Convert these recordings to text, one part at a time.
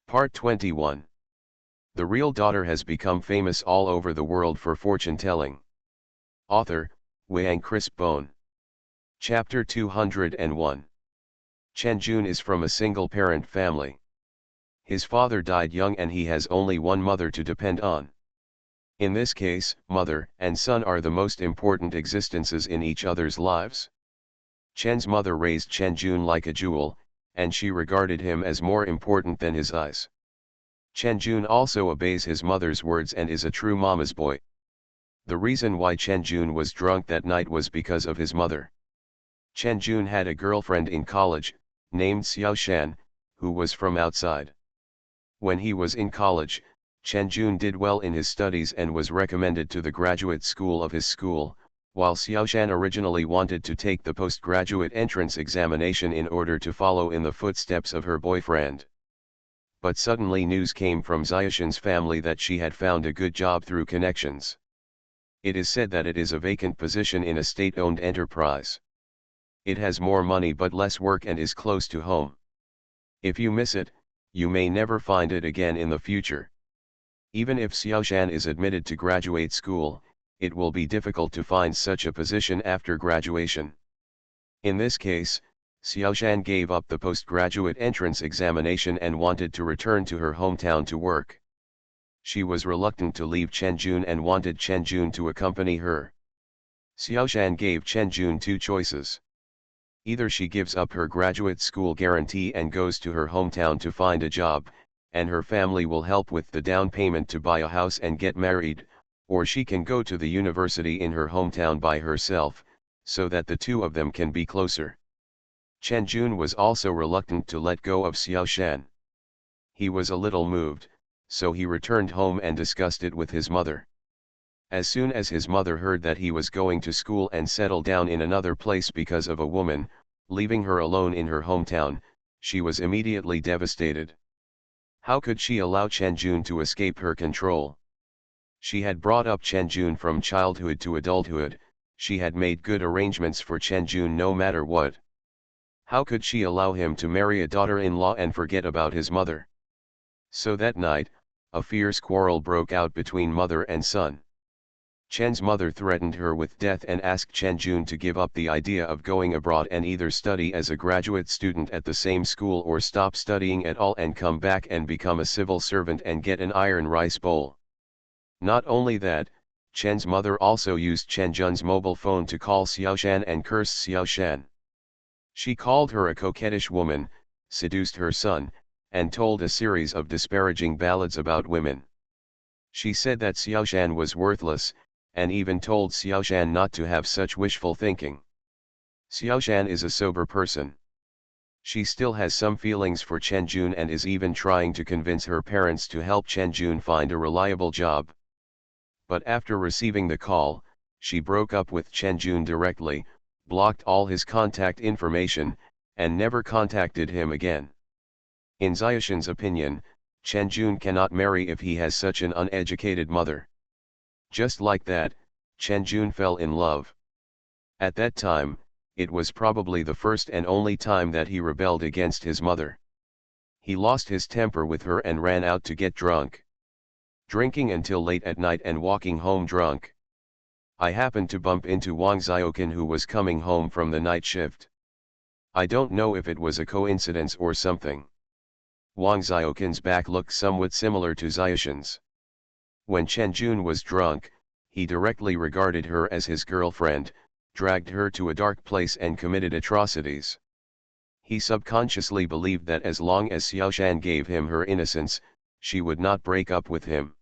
Part 21. The real daughter has become famous all over the world for fortune-telling. Author, Wang Chris Bone. Chapter 201. Chen Jun is from a single-parent family. His father died young and he has only one mother to depend on. In this case, mother and son are the most important existences in each other's lives. Chen's mother raised Chen Jun like a jewel, and she regarded him as more important than his eyes. Chen Jun also obeys his mother's words and is a true mama's boy. The reason why Chen Jun was drunk that night was because of his mother. Chen Jun had a girlfriend in college, named Xiao Shan, who was from outside. When he was in college, Chen Jun did well in his studies and was recommended to the graduate school of his school, while Xiao Shan originally wanted to take the postgraduate entrance examination in order to follow in the footsteps of her boyfriend. But suddenly news came from Xiaoshan's family that she had found a good job through connections. It is said that it is a vacant position in a state-owned enterprise. It has more money but less work and is close to home. If you miss it, you may never find it again in the future. Even if Xiaoshan is admitted to graduate school, it will be difficult to find such a position after graduation. In this case, Xiaoshan gave up the postgraduate entrance examination and wanted to return to her hometown to work. She was reluctant to leave Chen Jun and wanted Chen Jun to accompany her. Xiaoshan gave Chen Jun two choices. Either she gives up her graduate school guarantee and goes to her hometown to find a job, and her family will help with the down payment to buy a house and get married, or she can go to the university in her hometown by herself, so that the two of them can be closer. Chen Jun was also reluctant to let go of Xiaoshan. He was a little moved, so he returned home and discussed it with his mother. As soon as his mother heard that he was going to school and settle down in another place because of a woman, leaving her alone in her hometown, she was immediately devastated. How could she allow Chen Jun to escape her control? She had brought up Chen Jun from childhood to adulthood, she had made good arrangements for Chen Jun no matter what. How could she allow him to marry a daughter-in-law and forget about his mother? So that night, a fierce quarrel broke out between mother and son. Chen's mother threatened her with death and asked Chen Jun to give up the idea of going abroad and either study as a graduate student at the same school or stop studying at all and come back and become a civil servant and get an iron rice bowl. Not only that, Chen's mother also used Chen Jun's mobile phone to call Xiaoshan and curse Xiaoshan. She called her a coquettish woman, seduced her son, and told a series of disparaging ballads about women. She said that Xiaoshan was worthless, and even told Xiaoshan not to have such wishful thinking. Xiaoshan is a sober person. She still has some feelings for Chen Jun and is even trying to convince her parents to help Chen Jun find a reliable job. But after receiving the call, she broke up with Chen Jun directly, blocked all his contact information, and never contacted him again. In Xiaoshan's opinion, Chen Jun cannot marry if he has such an uneducated mother. Just like that, Chen Jun fell in love. At that time, it was probably the first and only time that he rebelled against his mother. He lost his temper with her and ran out to get drunk. Drinking until late at night and walking home drunk. I happened to bump into Wang Xiaoqin who was coming home from the night shift. I don't know if it was a coincidence or something. Wang Xiaoqin's back looked somewhat similar to Xiaoshan's. When Chen Jun was drunk, he directly regarded her as his girlfriend, dragged her to a dark place and committed atrocities. He subconsciously believed that as long as Xiaoshan gave him her innocence, she would not break up with him.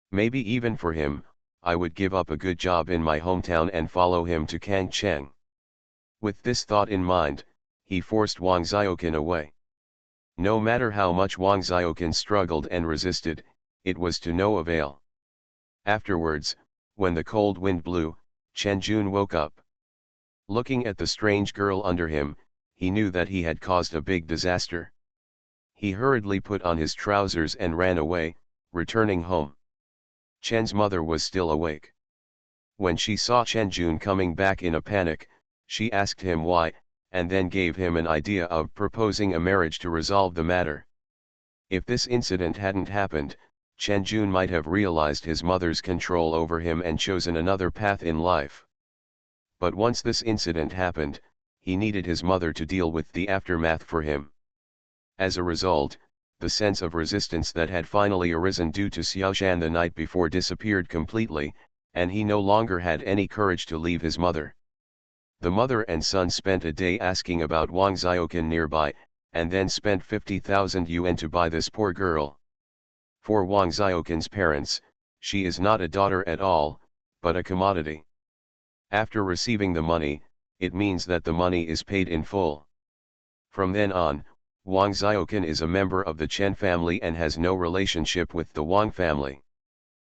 Maybe even for him, I would give up a good job in my hometown and follow him to Kangcheng. With this thought in mind, he forced Wang Xiaoqin away. No matter how much Wang Xiaoqin struggled and resisted, it was to no avail. Afterwards, when the cold wind blew, Chen Jun woke up. Looking at the strange girl under him, he knew that he had caused a big disaster. He hurriedly put on his trousers and ran away, returning home. Chen's mother was still awake. When she saw Chen Jun coming back in a panic, she asked him why, and then gave him an idea of proposing a marriage to resolve the matter. If this incident hadn't happened, Chen Jun might have realized his mother's control over him and chosen another path in life. But once this incident happened, he needed his mother to deal with the aftermath for him. As a result, the sense of resistance that had finally arisen due to Xiaoshan the night before disappeared completely, and he no longer had any courage to leave his mother. The mother and son spent a day asking about Wang Xiaoqin nearby, and then spent 50,000 yuan to buy this poor girl. For Wang Xiaoqin's parents, she is not a daughter at all, but a commodity. After receiving the money, it means that the money is paid in full. From then on, Wang Xiaoqin is a member of the Chen family and has no relationship with the Wang family.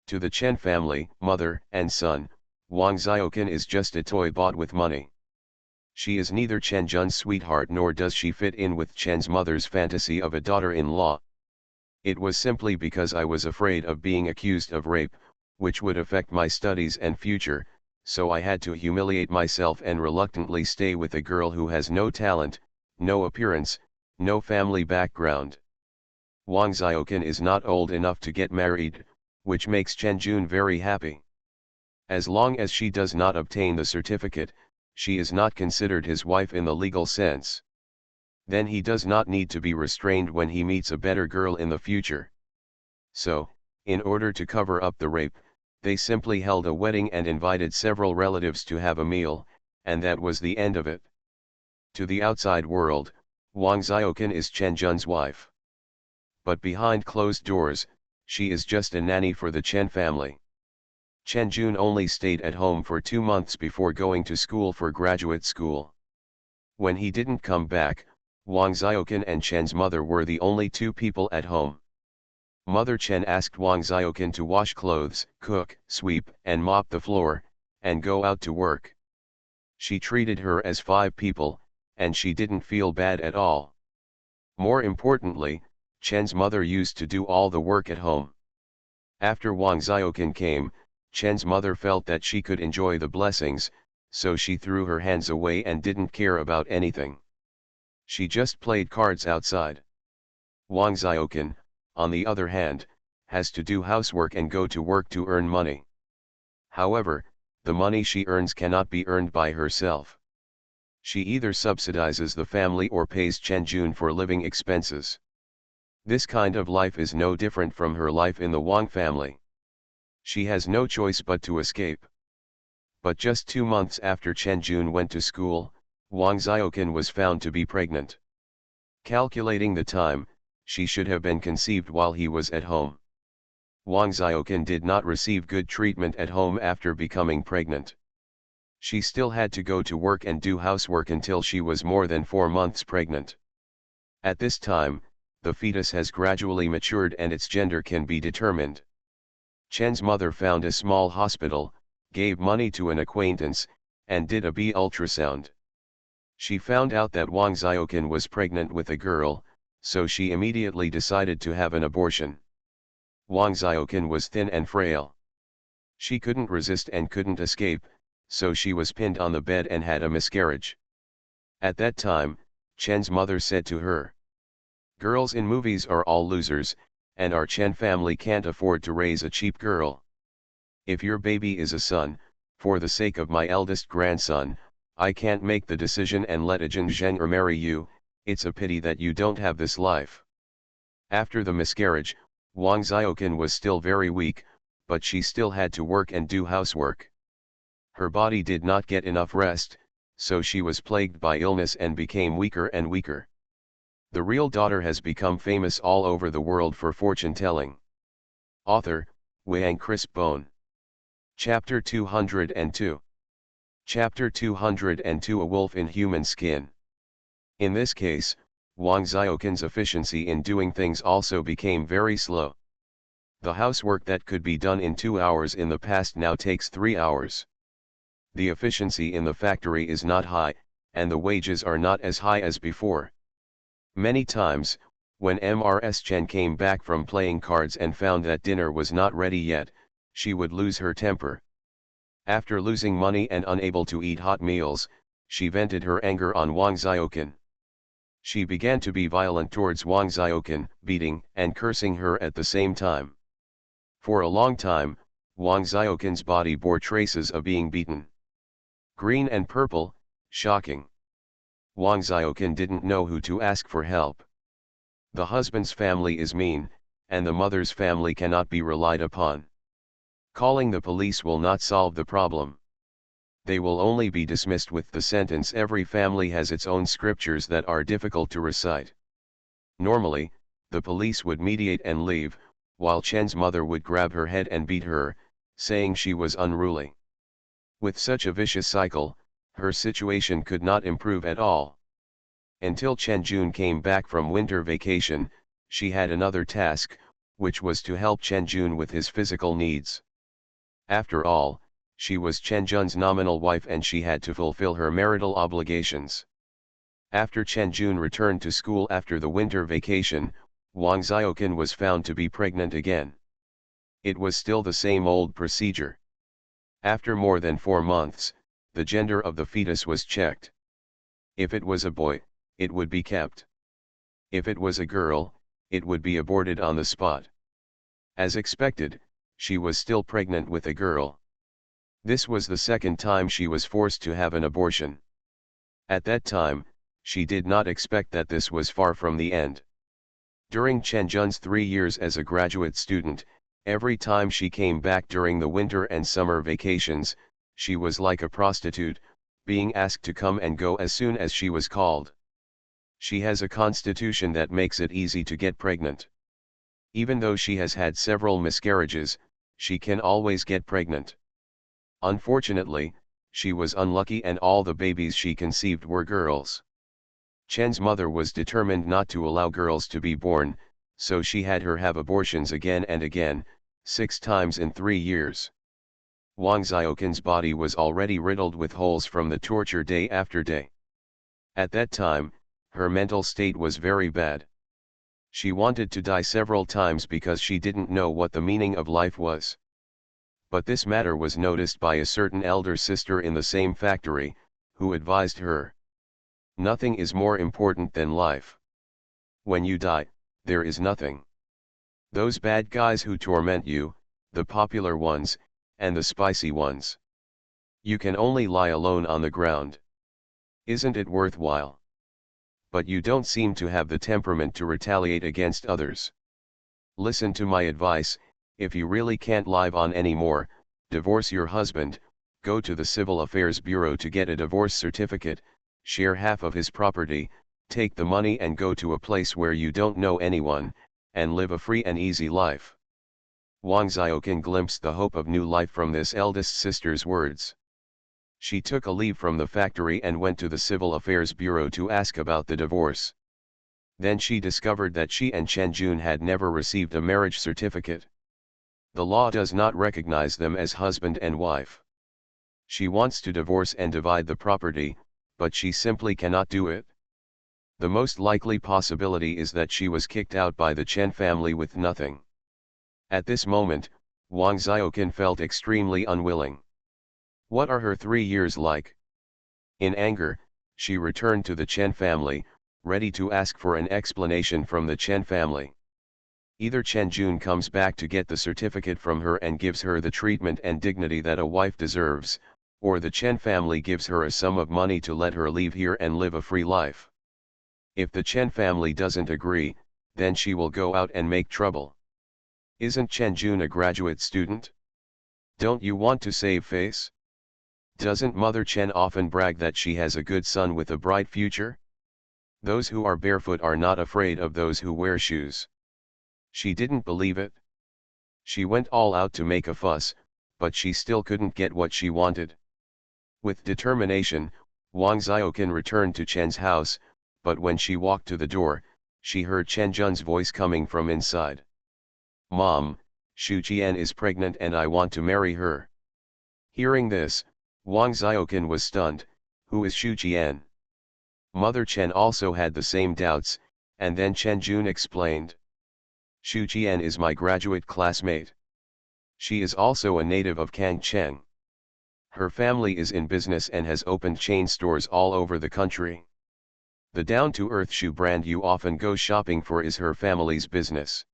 To the Chen family, mother and son, Wang Xiaoqin is just a toy bought with money. She is neither Chen Jun's sweetheart nor does she fit in with Chen's mother's fantasy of a daughter-in-law. It was simply because I was afraid of being accused of rape, which would affect my studies and future, so I had to humiliate myself and reluctantly stay with a girl who has no talent, no appearance, no family background. Wang Xiaoqin is not old enough to get married, which makes Chen Jun very happy. As long as she does not obtain the certificate, she is not considered his wife in the legal sense. Then he does not need to be restrained when he meets a better girl in the future. So, in order to cover up the rape, they simply held a wedding and invited several relatives to have a meal, and that was the end of it. To the outside world, Wang Xiaoqin is Chen Jun's wife. But behind closed doors, she is just a nanny for the Chen family. Chen Jun only stayed at home for 2 months before going to school for graduate school. When he didn't come back, Wang Xiaoqin and Chen's mother were the only 2 people at home. Mother Chen asked Wang Xiaoqin to wash clothes, cook, sweep, and mop the floor, and go out to work. She treated her as 5 people, and she didn't feel bad at all. More importantly, Chen's mother used to do all the work at home. After Wang Xiaoqin came, Chen's mother felt that she could enjoy the blessings, so she threw her hands away and didn't care about anything. She just played cards outside. Wang Xiaoqin, on the other hand, has to do housework and go to work to earn money. However, the money she earns cannot be earned by herself. She either subsidizes the family or pays Chen Jun for living expenses. This kind of life is no different from her life in the Wang family. She has no choice but to escape. But just 2 months after Chen Jun went to school, Wang Xiaoqin was found to be pregnant. Calculating the time, she should have been conceived while he was at home. Wang Xiaoqin did not receive good treatment at home after becoming pregnant. She still had to go to work and do housework until she was more than 4 months pregnant. At this time, the fetus has gradually matured and its gender can be determined. Chen's mother found a small hospital, gave money to an acquaintance, and did a B ultrasound. She found out that Wang Xiaoqin was pregnant with a girl, so she immediately decided to have an abortion. Wang Xiaoqin was thin and frail. She couldn't resist and couldn't escape, so she was pinned on the bed and had a miscarriage. At that time, Chen's mother said to her, "Girls in movies are all losers, and our Chen family can't afford to raise a cheap girl. If your baby is a son, for the sake of my eldest grandson, I can't make the decision and let a Jin Zheng marry you. It's a pity that you don't have this life." After the miscarriage, Wang Xiaoqin was still very weak, but she still had to work and do housework. Her body did not get enough rest, so she was plagued by illness and became weaker and weaker. The real daughter has become famous all over the world for fortune-telling. Author, Wang Chris Bone. Chapter 202. Chapter 202 A Wolf in Human Skin. In this case, Wang Xiaoqin's efficiency in doing things also became very slow. The housework that could be done in 2 hours in the past now takes 3 hours. The efficiency in the factory is not high, and the wages are not as high as before. Many times, when Ms. Chen came back from playing cards and found that dinner was not ready yet, she would lose her temper. After losing money and unable to eat hot meals, she vented her anger on Wang Xiaoqin. She began to be violent towards Wang Xiaoqan, beating and cursing her at the same time. For a long time, Wang Xiaoqan's body bore traces of being beaten. Green and purple, shocking. Wang Xiaoqan didn't know who to ask for help. The husband's family is mean, and the mother's family cannot be relied upon. Calling the police will not solve the problem. They will only be dismissed with the sentence, "Every family has its own scriptures that are difficult to recite." Normally, the police would mediate and leave, while Chen's mother would grab her head and beat her, saying she was unruly. With such a vicious cycle, her situation could not improve at all. Until Chen Jun came back from winter vacation, she had another task, which was to help Chen Jun with his physical needs. After all, she was Chen Jun's nominal wife and she had to fulfill her marital obligations. After Chen Jun returned to school after the winter vacation, Wang Xiaoqan was found to be pregnant again. It was still the same old procedure. After more than 4 months, the gender of the fetus was checked. If it was a boy, it would be kept. If it was a girl, it would be aborted on the spot. As expected, she was still pregnant with a girl. This was the second time she was forced to have an abortion. At that time, she did not expect that this was far from the end. During Chen Jun's 3 years as a graduate student, every time she came back during the winter and summer vacations, she was like a prostitute, being asked to come and go as soon as she was called. She has a constitution that makes it easy to get pregnant. Even though she has had several miscarriages, she can always get pregnant. Unfortunately, she was unlucky and all the babies she conceived were girls. Chen's mother was determined not to allow girls to be born, so she had her have abortions again and again, 6 times in 3 years. Wang Xiaoqan's body was already riddled with holes from the torture day after day. At that time, her mental state was very bad. She wanted to die several times because she didn't know what the meaning of life was. But this matter was noticed by a certain elder sister in the same factory, who advised her, "Nothing is more important than life. When you die, there is nothing. Those bad guys who torment you, the popular ones, and the spicy ones. You can only lie alone on the ground. Isn't it worthwhile? But you don't seem to have the temperament to retaliate against others. Listen to my advice. If you really can't live on anymore, divorce your husband, go to the Civil Affairs Bureau to get a divorce certificate, share half of his property, take the money and go to a place where you don't know anyone, and live a free and easy life." Wang Xiaoqan glimpsed the hope of new life from this eldest sister's words. She took a leave from the factory and went to the Civil Affairs Bureau to ask about the divorce. Then she discovered that she and Chen Jun had never received a marriage certificate. The law does not recognize them as husband and wife. She wants to divorce and divide the property, but she simply cannot do it. The most likely possibility is that she was kicked out by the Chen family with nothing. At this moment, Wang Xiaoqan felt extremely unwilling. What are her 3 years like? In anger, she returned to the Chen family, ready to ask for an explanation from the Chen family. Either Chen Jun comes back to get the certificate from her and gives her the treatment and dignity that a wife deserves, or the Chen family gives her a sum of money to let her leave here and live a free life. If the Chen family doesn't agree, then she will go out and make trouble. Isn't Chen Jun a graduate student? Don't you want to save face? Doesn't Mother Chen often brag that she has a good son with a bright future? Those who are barefoot are not afraid of those who wear shoes. She didn't believe it. She went all out to make a fuss, but she still couldn't get what she wanted. With determination, Wang Xiaoqan returned to Chen's house, but when she walked to the door, she heard Chen Jun's voice coming from inside. "Mom, Xu Jian is pregnant and I want to marry her." Hearing this, Wang Xiaoqan was stunned. Who is Xu Jian? Mother Chen also had the same doubts, and then Chen Jun explained. "Xu Jian is my graduate classmate. She is also a native of Kangcheng. Her family is in business and has opened chain stores all over the country. The down-to-earth shoe brand you often go shopping for is her family's business.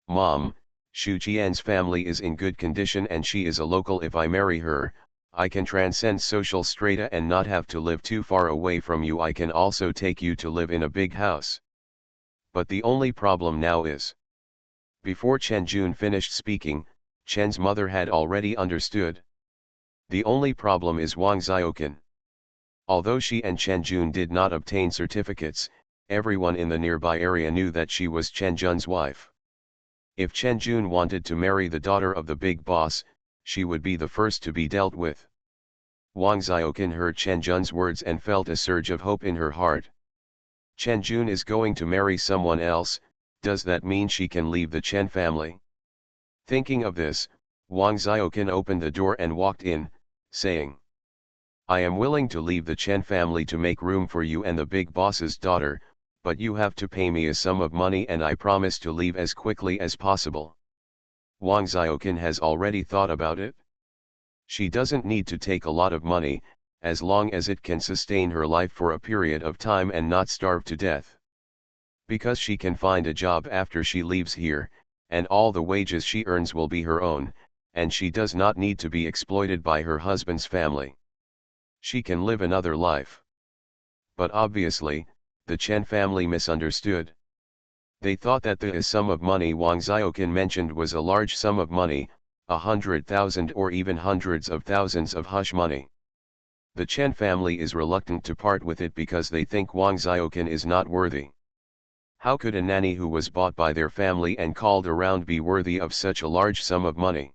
Mom, Shu Qian's family is in good condition and she is a local. If I marry her, I can transcend social strata and not have to live too far away from you. I can also take you to live in a big house. But the only problem now is. Before Chen Jun finished speaking, Chen's mother had already understood. The only problem is Wang Xiaoqan. Although she and Chen Jun did not obtain certificates, everyone in the nearby area knew that she was Chen Jun's wife. If Chen Jun wanted to marry the daughter of the big boss, she would be the first to be dealt with. Wang Xiaoqan heard Chen Jun's words and felt a surge of hope in her heart. Chen Jun is going to marry someone else. Does that mean she can leave the Chen family? Thinking of this, Wang Xiaoqan opened the door and walked in, saying, I am willing to leave the Chen family to make room for you and the big boss's daughter, but you have to pay me a sum of money and I promise to leave as quickly as possible. Wang Xiaoqan has already thought about it. She doesn't need to take a lot of money, as long as it can sustain her life for a period of time and not starve to death. Because she can find a job after she leaves here, and all the wages she earns will be her own, and she does not need to be exploited by her husband's family. She can live another life. But obviously, the Chen family misunderstood. They thought that the sum of money Wang Xiaoqan mentioned was a large sum of money, 100,000 or even hundreds of thousands of hush money. The Chen family is reluctant to part with it because they think Wang Xiaoqan is not worthy. How could a nanny who was bought by their family and called around be worthy of such a large sum of money?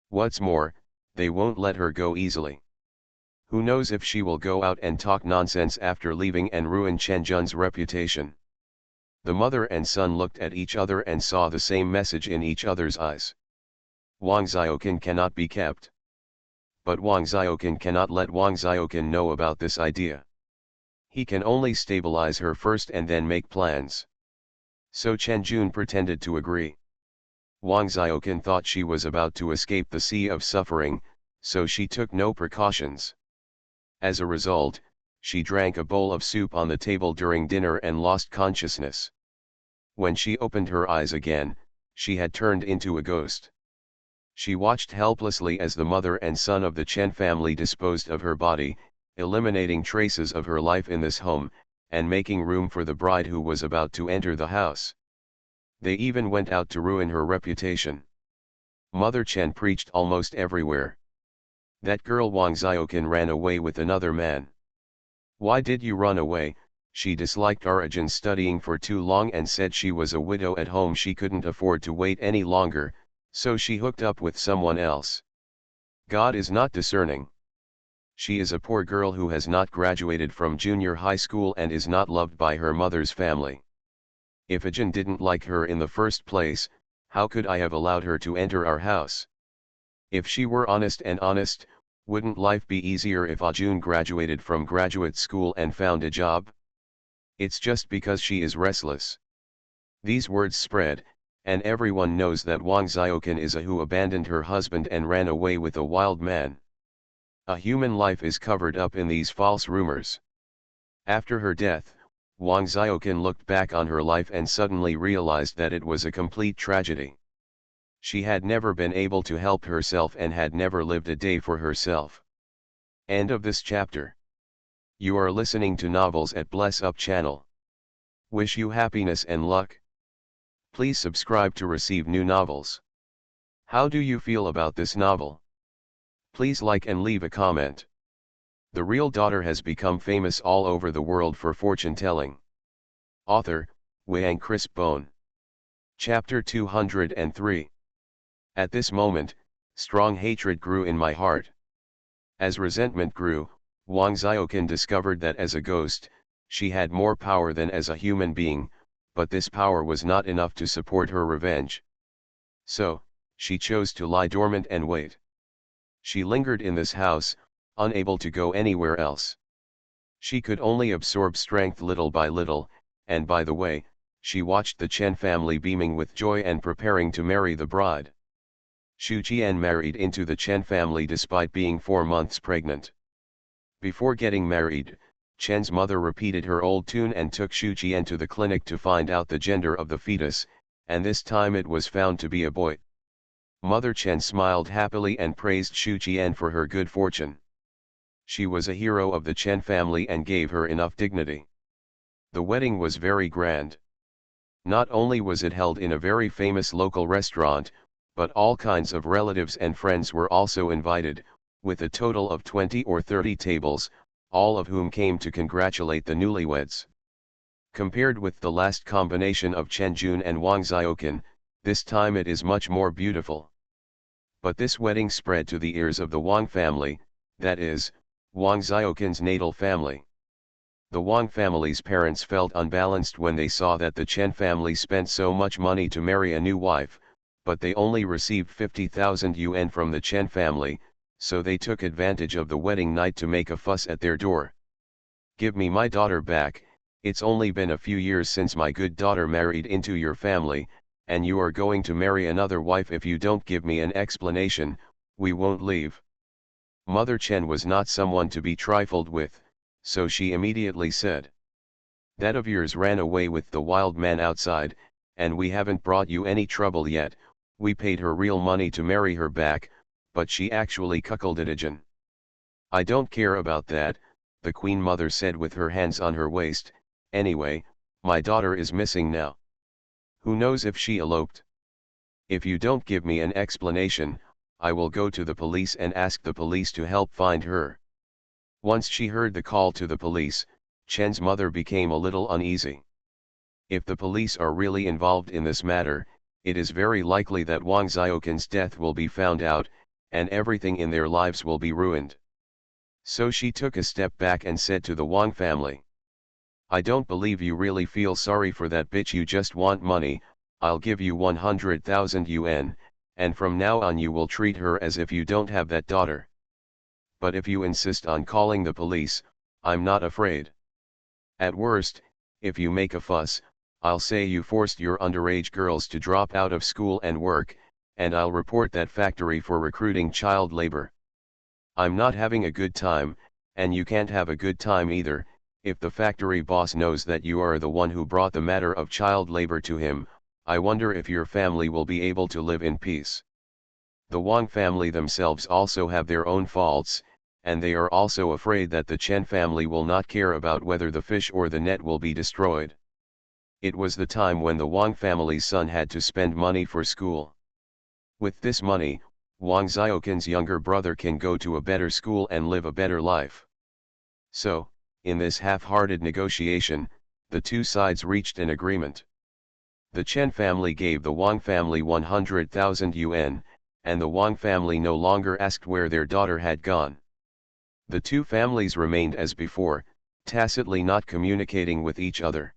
What's more, they won't let her go easily. Who knows if she will go out and talk nonsense after leaving and ruin Chen Jun's reputation. The mother and son looked at each other and saw the same message in each other's eyes. Wang Xiaoqan cannot be kept. But Wang Xiaoqan cannot let Wang Xiaoqan know about this idea. He can only stabilize her first and then make plans. So Chen Jun pretended to agree. Wang Xiaoqan thought she was about to escape the sea of suffering, so she took no precautions. As a result, she drank a bowl of soup on the table during dinner and lost consciousness. When she opened her eyes again, she had turned into a ghost. She watched helplessly as the mother and son of the Chen family disposed of her body, eliminating traces of her life in this home, and making room for the bride who was about to enter the house. They even went out to ruin her reputation. Mother Chen preached almost everywhere. That girl Wang Xiaoqan ran away with another man. Why did you run away? She disliked Arjun studying for too long and said she was a widow at home. She couldn't afford to wait any longer, so she hooked up with someone else. God is not discerning. She is a poor girl who has not graduated from junior high school and is not loved by her mother's family. If Ajin didn't like her in the first place, how could I have allowed her to enter our house? If she were honest, wouldn't life be easier if Ajun graduated from graduate school and found a job? It's just because she is restless. These words spread, and everyone knows that Wang Xiaoqan is a who abandoned her husband and ran away with a wild man. A human life is covered up in these false rumors. After her death, Wang Xiaoqan looked back on her life and suddenly realized that it was a complete tragedy. She had never been able to help herself and had never lived a day for herself. End of this chapter. You are listening to Novels at Bless Up channel. Wish you happiness and luck. Please subscribe to receive new novels. How do you feel about this novel? Please like and leave a comment. The real daughter has become famous all over the world for fortune telling. Author, Wang Chris Bone. Chapter 203. At this moment, strong hatred grew in my heart. As resentment grew, Wang Xiaoqan discovered that as a ghost, she had more power than as a human being, but this power was not enough to support her revenge. So, she chose to lie dormant and wait. She lingered in this house, unable to go anywhere else. She could only absorb strength little by little, and by the way, she watched the Chen family beaming with joy and preparing to marry the bride. Shu Qian married into the Chen family despite being 4 months pregnant. Before getting married, Chen's mother repeated her old tune and took Xu Jian to the clinic to find out the gender of the fetus, and this time it was found to be a boy. Mother Chen smiled happily and praised Xu Jian for her good fortune. She was a hero of the Chen family and gave her enough dignity. The wedding was very grand. Not only was it held in a very famous local restaurant, but all kinds of relatives and friends were also invited, with a total of 20 or 30 tables, all of whom came to congratulate the newlyweds. Compared with the last combination of Chen Jun and Wang Xiaoqan, this time it is much more beautiful. But this wedding spread to the ears of the Wang family, that is, Wang Xiaoqan's natal family. The Wang family's parents felt unbalanced when they saw that the Chen family spent so much money to marry a new wife, but they only received 50,000 yuan from the Chen family, so they took advantage of the wedding night to make a fuss at their door. "Give me my daughter back, it's only been a few years since my good daughter married into your family, and you are going to marry another wife. If you don't give me an explanation, we won't leave." Mother Chen was not someone to be trifled with, so she immediately said, "That of yours ran away with the wild man outside, and we haven't brought you any trouble yet. We paid her real money to marry her back, but she actually cuckolded Ajin." "I don't care about that," the Queen Mother said with her hands on her waist. "Anyway, my daughter is missing now. Who knows if she eloped? If you don't give me an explanation, I will go to the police and ask the police to help find her." Once she heard the call to the police, Chen's mother became a little uneasy. If the police are really involved in this matter, it is very likely that Wang Xiaoqan's death will be found out, and everything in their lives will be ruined. So she took a step back and said to the Wang family, "I don't believe you really feel sorry for that bitch. You just want money. I'll give you 100,000 yuan, and from now on you will treat her as if you don't have that daughter. But if you insist on calling the police, I'm not afraid. At worst, if you make a fuss, I'll say you forced your underage girls to drop out of school and work, and I'll report that factory for recruiting child labor. I'm not having a good time, and you can't have a good time either. If the factory boss knows that you are the one who brought the matter of child labor to him, I wonder if your family will be able to live in peace." The Wang family themselves also have their own faults, and they are also afraid that the Chen family will not care about whether the fish or the net will be destroyed. It was the time when the Wang family's son had to spend money for school. With this money, Wang Xiaoqan's younger brother can go to a better school and live a better life. So, in this half-hearted negotiation, the two sides reached an agreement. The Chen family gave the Wang family 100,000 yuan, and the Wang family no longer asked where their daughter had gone. The two families remained as before, tacitly not communicating with each other.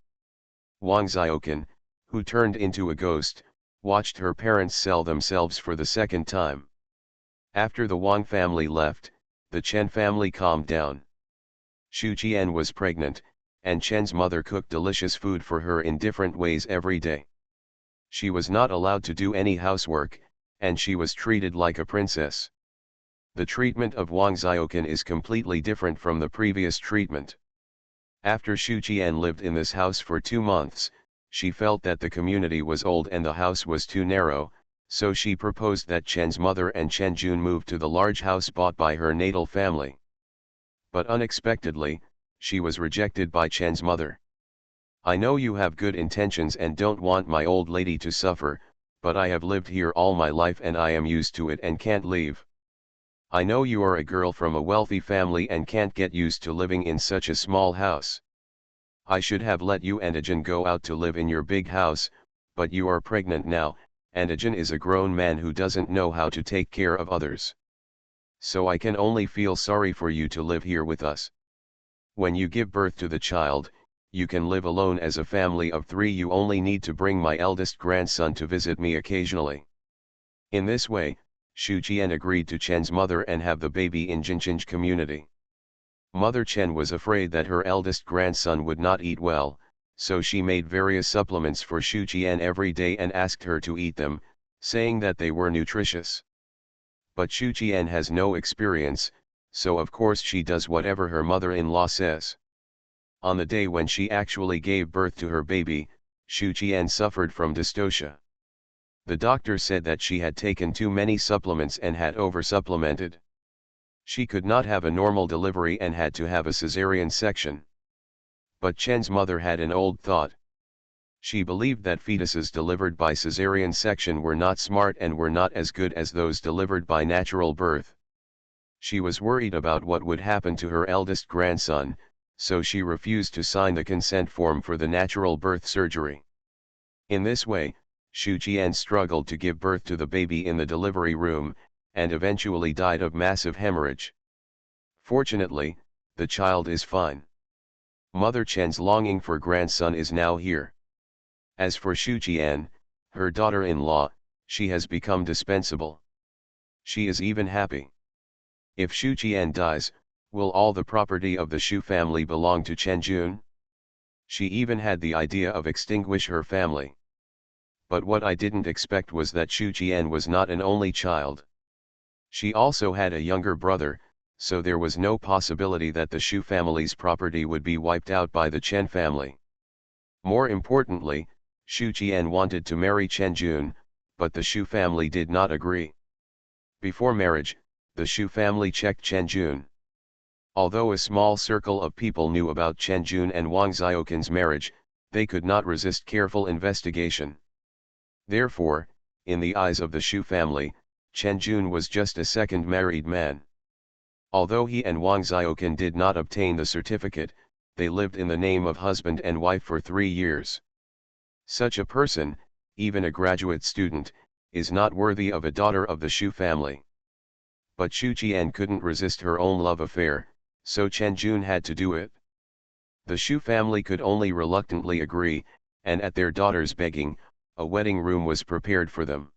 Wang Xiaoqan, who turned into a ghost, watched her parents sell themselves for the second time. After the Wang family left, the Chen family calmed down. Xu Jian was pregnant, and Chen's mother cooked delicious food for her in different ways every day. She was not allowed to do any housework, and she was treated like a princess. The treatment of Wang Xiaoqan is completely different from the previous treatment. After Xu Jian lived in this house for 2 months, she felt that the community was old and the house was too narrow, so she proposed that Chen's mother and Chen Jun move to the large house bought by her natal family. But unexpectedly, she was rejected by Chen's mother. "I know you have good intentions and don't want my old lady to suffer, but I have lived here all my life and I am used to it and can't leave. I know you are a girl from a wealthy family and can't get used to living in such a small house. I should have let you and Ajin go out to live in your big house, but you are pregnant now, and Ajin is a grown man who doesn't know how to take care of others. So I can only feel sorry for you to live here with us. When you give birth to the child, you can live alone as a family of 3. You only need to bring my eldest grandson to visit me occasionally." In this way, Xu Jian agreed to Chen's mother and have the baby in Jinqing community. Mother Chen was afraid that her eldest grandson would not eat well, so she made various supplements for Xu Jian every day and asked her to eat them, saying that they were nutritious. But Xu Jian has no experience, so of course she does whatever her mother-in-law says. On the day when she actually gave birth to her baby, Xu Jian suffered from dystocia. The doctor said that she had taken too many supplements and had oversupplemented. She could not have a normal delivery and had to have a cesarean section. But Chen's mother had an old thought. She believed that fetuses delivered by cesarean section were not smart and were not as good as those delivered by natural birth. She was worried about what would happen to her eldest grandson, so she refused to sign the consent form for the natural birth surgery. In this way, Xu Jian struggled to give birth to the baby in the delivery room, and eventually died of massive hemorrhage. Fortunately, the child is fine. Mother Chen's longing for grandson is now here. As for Xu Jian, her daughter-in-law, she has become dispensable. She is even happy. If Xu Jian dies, will all the property of the Xu family belong to Chen Jun? She even had the idea of extinguish her family. But what I didn't expect was that Xu Jian was not an only child. She also had a younger brother, so there was no possibility that the Xu family's property would be wiped out by the Chen family. More importantly, Xu Jian wanted to marry Chen Jun, but the Xu family did not agree. Before marriage, the Xu family checked Chen Jun. Although a small circle of people knew about Chen Jun and Wang Xiaoqin's marriage, they could not resist careful investigation. Therefore, in the eyes of the Xu family, Chen Jun was just a second married man. Although he and Wang Xiaoqin did not obtain the certificate, they lived in the name of husband and wife for 3 years. Such a person, even a graduate student, is not worthy of a daughter of the Xu family. But Xu Jian couldn't resist her own love affair, so Chen Jun had to do it. The Xu family could only reluctantly agree, and at their daughter's begging, a wedding room was prepared for them.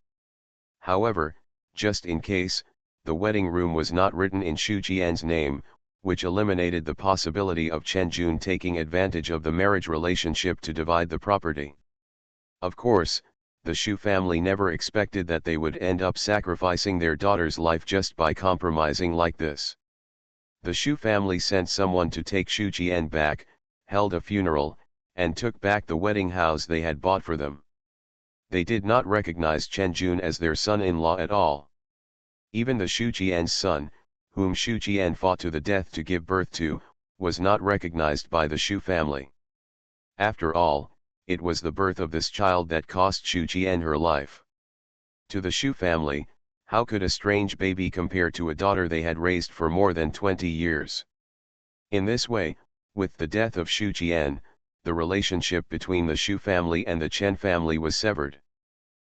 However, just in case, the wedding room was not written in Xu Jian's name, which eliminated the possibility of Chen Jun taking advantage of the marriage relationship to divide the property. Of course, the Xu family never expected that they would end up sacrificing their daughter's life just by compromising like this. The Xu family sent someone to take Xu Jian back, held a funeral, and took back the wedding house they had bought for them. They did not recognize Chen Jun as their son-in-law at all. Even the Xu Jian's son, whom Xu Jian fought to the death to give birth to, was not recognized by the Xu family. After all, it was the birth of this child that cost Xu Jian her life. To the Xu family, how could a strange baby compare to a daughter they had raised for more than 20 years? In this way, with the death of Xu Jian, the relationship between the Xu family and the Chen family was severed.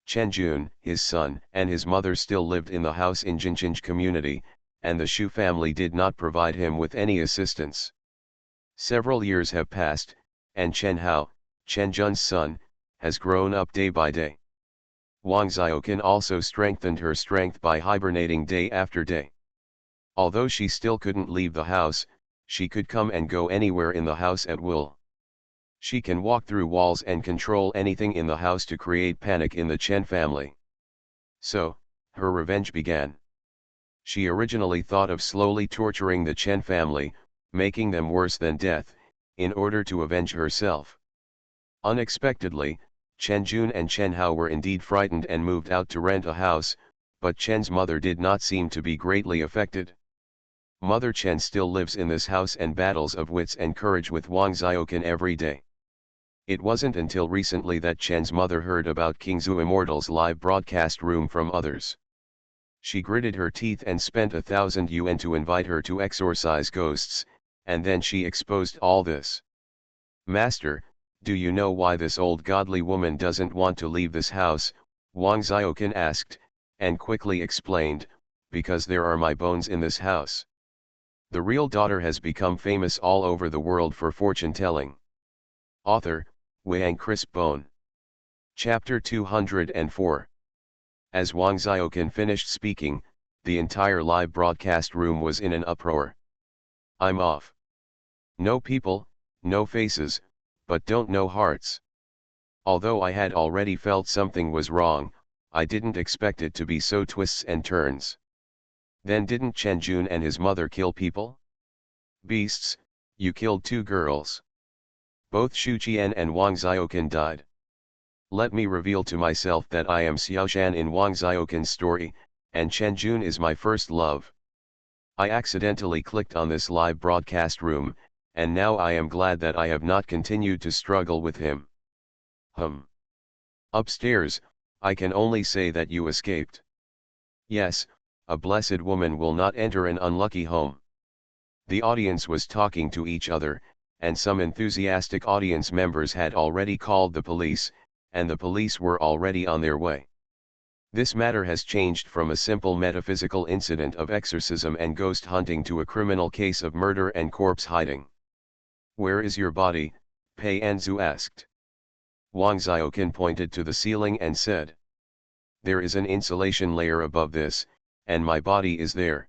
Chen Jun, his son, and his mother still lived in the house in Jinqing community, and the Xu family did not provide him with any assistance. Several years have passed, and Chen Hao, Chen Jun's son, has grown up day by day. Wang Xiaoqin also strengthened her strength by hibernating day after day. Although she still couldn't leave the house, she could come and go anywhere in the house at will. She can walk through walls and control anything in the house to create panic in the Chen family. So, her revenge began. She originally thought of slowly torturing the Chen family, making them worse than death, in order to avenge herself. Unexpectedly, Chen Jun and Chen Hao were indeed frightened and moved out to rent a house, but Chen's mother did not seem to be greatly affected. Mother Chen still lives in this house and battles of wits and courage with Wang Xiaoqin every day. It wasn't until recently that Chen's mother heard about King Zhu Immortal's live broadcast room from others. She gritted her teeth and spent 1,000 yuan to invite her to exorcise ghosts, and then she exposed all this. "Master, do you know why this old godly woman doesn't want to leave this house?" Wang Xiaoqin asked, and quickly explained, "Because there are my bones in this house." The real daughter has become famous all over the world for fortune-telling. Author, Wang Crisp Bone. Chapter 204. As Wang Xiaoqin finished speaking, the entire live broadcast room was in an uproar. "I'm off. No people, no faces, but don't know hearts." Although I had already felt something was wrong, I didn't expect it to be so twists and turns. Then didn't Chen Jun and his mother kill people? Beasts, you killed 2 girls. Both Xu Qian and Wang Xiaoqan died. Let me reveal to myself that I am Xiaoshan in Wang Xiaoqan's story, and Chen Jun is my first love. I accidentally clicked on this live broadcast room, and now I am glad that I have not continued to struggle with him. Upstairs, I can only say that you escaped. Yes, a blessed woman will not enter an unlucky home. The audience was talking to each other, and some enthusiastic audience members had already called the police, and the police were already on their way. This matter has changed from a simple metaphysical incident of exorcism and ghost hunting to a criminal case of murder and corpse hiding. Where is your body? Pei Anzu asked. Wang Xiaoqan pointed to the ceiling and said, there is an insulation layer above this, and my body is there.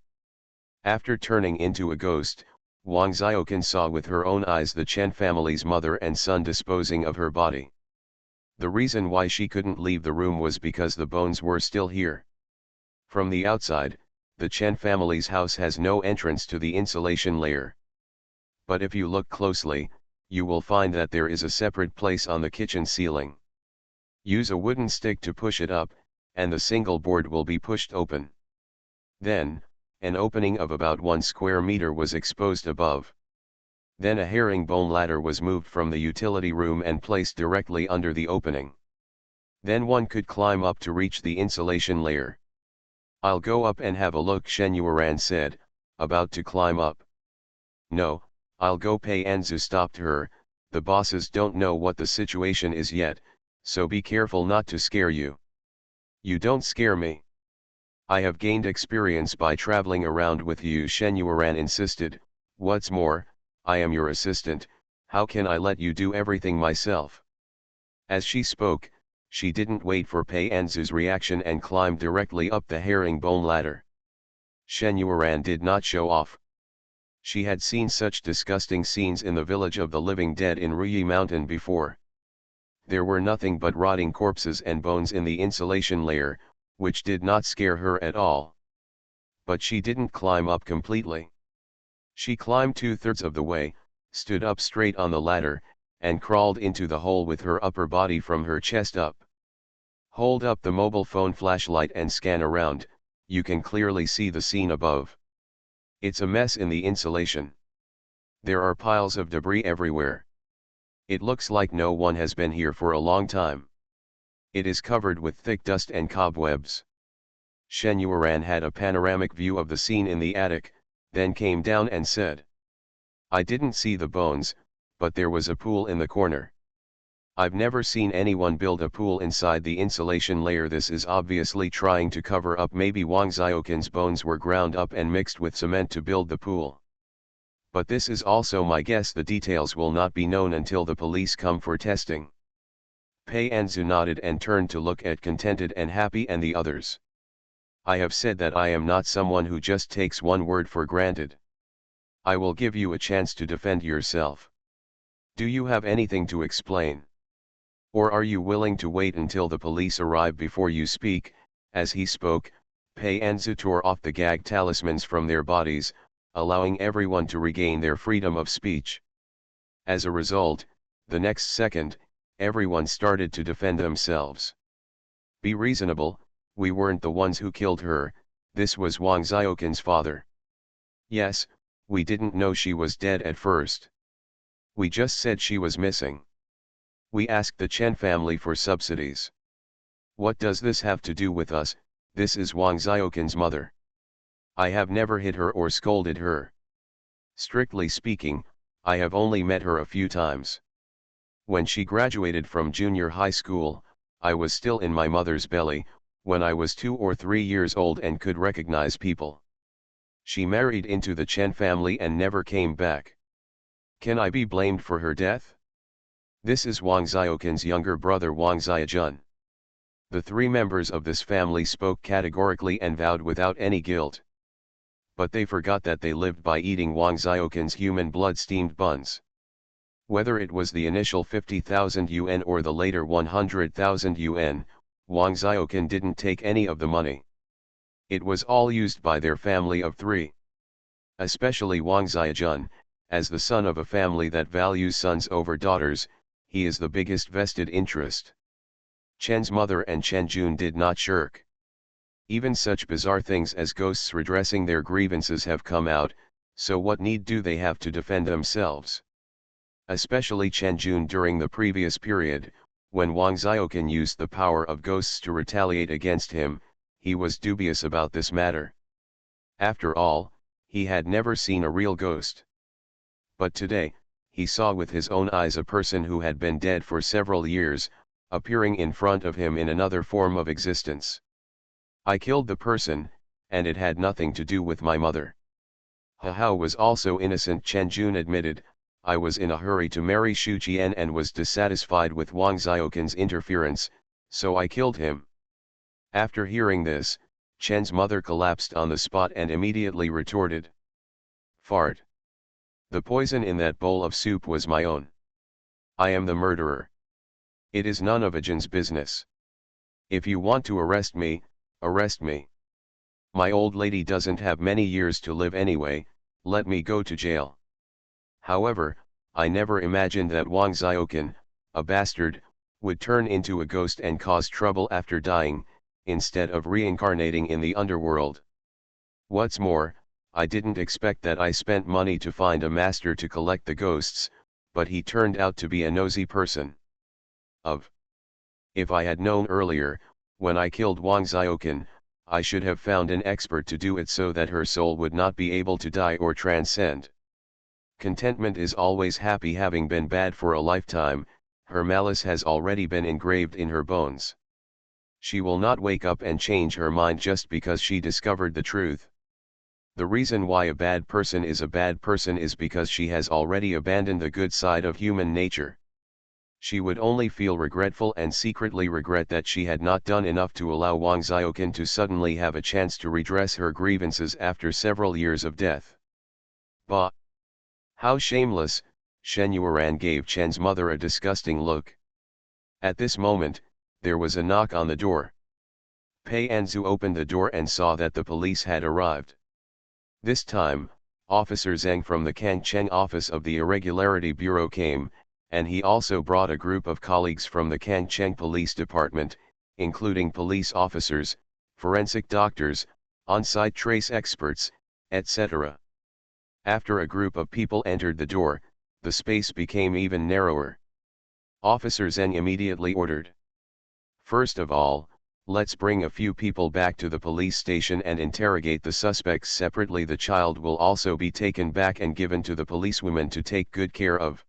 After turning into a ghost, Wang Xiaoqan saw with her own eyes the Chen family's mother and son disposing of her body. The reason why she couldn't leave the room was because the bones were still here. From the outside, the Chen family's house has no entrance to the insulation layer. But if you look closely, you will find that there is a separate place on the kitchen ceiling. Use a wooden stick to push it up, and the single board will be pushed open. Then, an opening of about 1 square meter was exposed above. Then a herringbone ladder was moved from the utility room and placed directly under the opening. Then one could climb up to reach the insulation layer. I'll go up and have a look, Shen Yueran said, about to climb up. No, I'll go. Pei Anzu stopped her. The bosses don't know what the situation is yet, so be careful not to scare you. You don't scare me. I have gained experience by traveling around with you, Shen Yueran insisted. What's more, I am your assistant, how can I let you do everything myself? As she spoke, she didn't wait for Pei Anzu's reaction and climbed directly up the herringbone ladder. Shen Yueran did not show off. She had seen such disgusting scenes in the village of the living dead in Ruyi Mountain before. There were nothing but rotting corpses and bones in the insulation layer, which did not scare her at all. But she didn't climb up completely. She climbed 2/3 of the way, stood up straight on the ladder, and crawled into the hole with her upper body from her chest up. Hold up the mobile phone flashlight and scan around, you can clearly see the scene above. It's a mess in the insulation. There are piles of debris everywhere. It looks like no one has been here for a long time. It is covered with thick dust and cobwebs. Shen Yueran had a panoramic view of the scene in the attic, then came down and said, I didn't see the bones, but there was a pool in the corner. I've never seen anyone build a pool inside the insulation layer. This is obviously trying to cover up. Maybe Wang Xiaoqan's bones were ground up and mixed with cement to build the pool. But this is also my guess. The details will not be known until the police come for testing. Pei Anzu nodded and turned to look at Contented and Happy and the others. I have said that I am not someone who just takes one word for granted. I will give you a chance to defend yourself. Do you have anything to explain? Or are you willing to wait until the police arrive before you speak? As he spoke, Pei Anzu tore off the gag talismans from their bodies, allowing everyone to regain their freedom of speech. As a result, the next second, everyone started to defend themselves. Be reasonable, we weren't the ones who killed her, this was Wang Xiaoqan's father. Yes, we didn't know she was dead at first. We just said she was missing. We asked the Chen family for subsidies. What does this have to do with us? This is Wang Xiaoqan's mother. I have never hit her or scolded her. Strictly speaking, I have only met her a few times. When she graduated from junior high school, I was still in my mother's belly, when I was 2 or 3 years old and could recognize people. She married into the Chen family and never came back. Can I be blamed for her death? This is Wang Xiaoqan's younger brother Wang Xiajun. The 3 members of this family spoke categorically and vowed without any guilt. But they forgot that they lived by eating Wang Xiaoqan's human blood steamed buns. Whether it was the initial 50,000 yuan or the later 100,000 yuan, Wang Xiaoqan didn't take any of the money. It was all used by their family of 3. Especially Wang Xiajun, As the son of a family that values sons over daughters, he is the biggest vested interest. Chen's mother and Chen Jun did not shirk. Even such bizarre things as ghosts redressing their grievances have come out, so what need do they have to defend themselves? Especially Chen Jun during the previous period, when Wang Xiaoqin used the power of ghosts to retaliate against him, he was dubious about this matter. After all, he had never seen a real ghost. But today, he saw with his own eyes a person who had been dead for several years, appearing in front of him in another form of existence. I killed the person, and it had nothing to do with my mother. Hao was also innocent, Chen Jun admitted. I was in a hurry to marry Xu Jian and was dissatisfied with Wang Xiaoqin's interference, so I killed him. After hearing this, Chen's mother collapsed on the spot and immediately retorted. Fart. The poison in that bowl of soup was my own. I am the murderer. It is none of Ajin's business. If you want to arrest me, arrest me. My old lady doesn't have many years to live anyway, let me go to jail. However, I never imagined that Wang Xiaoqin, a bastard, would turn into a ghost and cause trouble after dying, instead of reincarnating in the underworld. What's more, I didn't expect that I spent money to find a master to collect the ghosts, but he turned out to be a nosy person. If I had known earlier, when I killed Wang Xiaoqin, I should have found an expert to do it so that her soul would not be able to die or transcend. Contentment is always happy. Having been bad for a lifetime, her malice has already been engraved in her bones. She will not wake up and change her mind just because she discovered the truth. The reason why a bad person is a bad person is because she has already abandoned the good side of human nature. She would only feel regretful and secretly regret that she had not done enough to allow Wang Xiaoqin to suddenly have a chance to redress her grievances after several years of death. Bah! How shameless! Shen Yueran gave Chen's mother a disgusting look. At this moment, there was a knock on the door. Pei Anzu opened the door and saw that the police had arrived. This time, Officer Zheng from the Kangcheng office of the Irregularity Bureau came, and he also brought a group of colleagues from the Kangcheng Police Department, including police officers, forensic doctors, on-site trace experts, etc. After a group of people entered the door, the space became even narrower. Officer Zheng immediately ordered. First of all, let's bring a few people back to the police station and interrogate the suspects separately. The child will also be taken back and given to the policewomen to take good care of.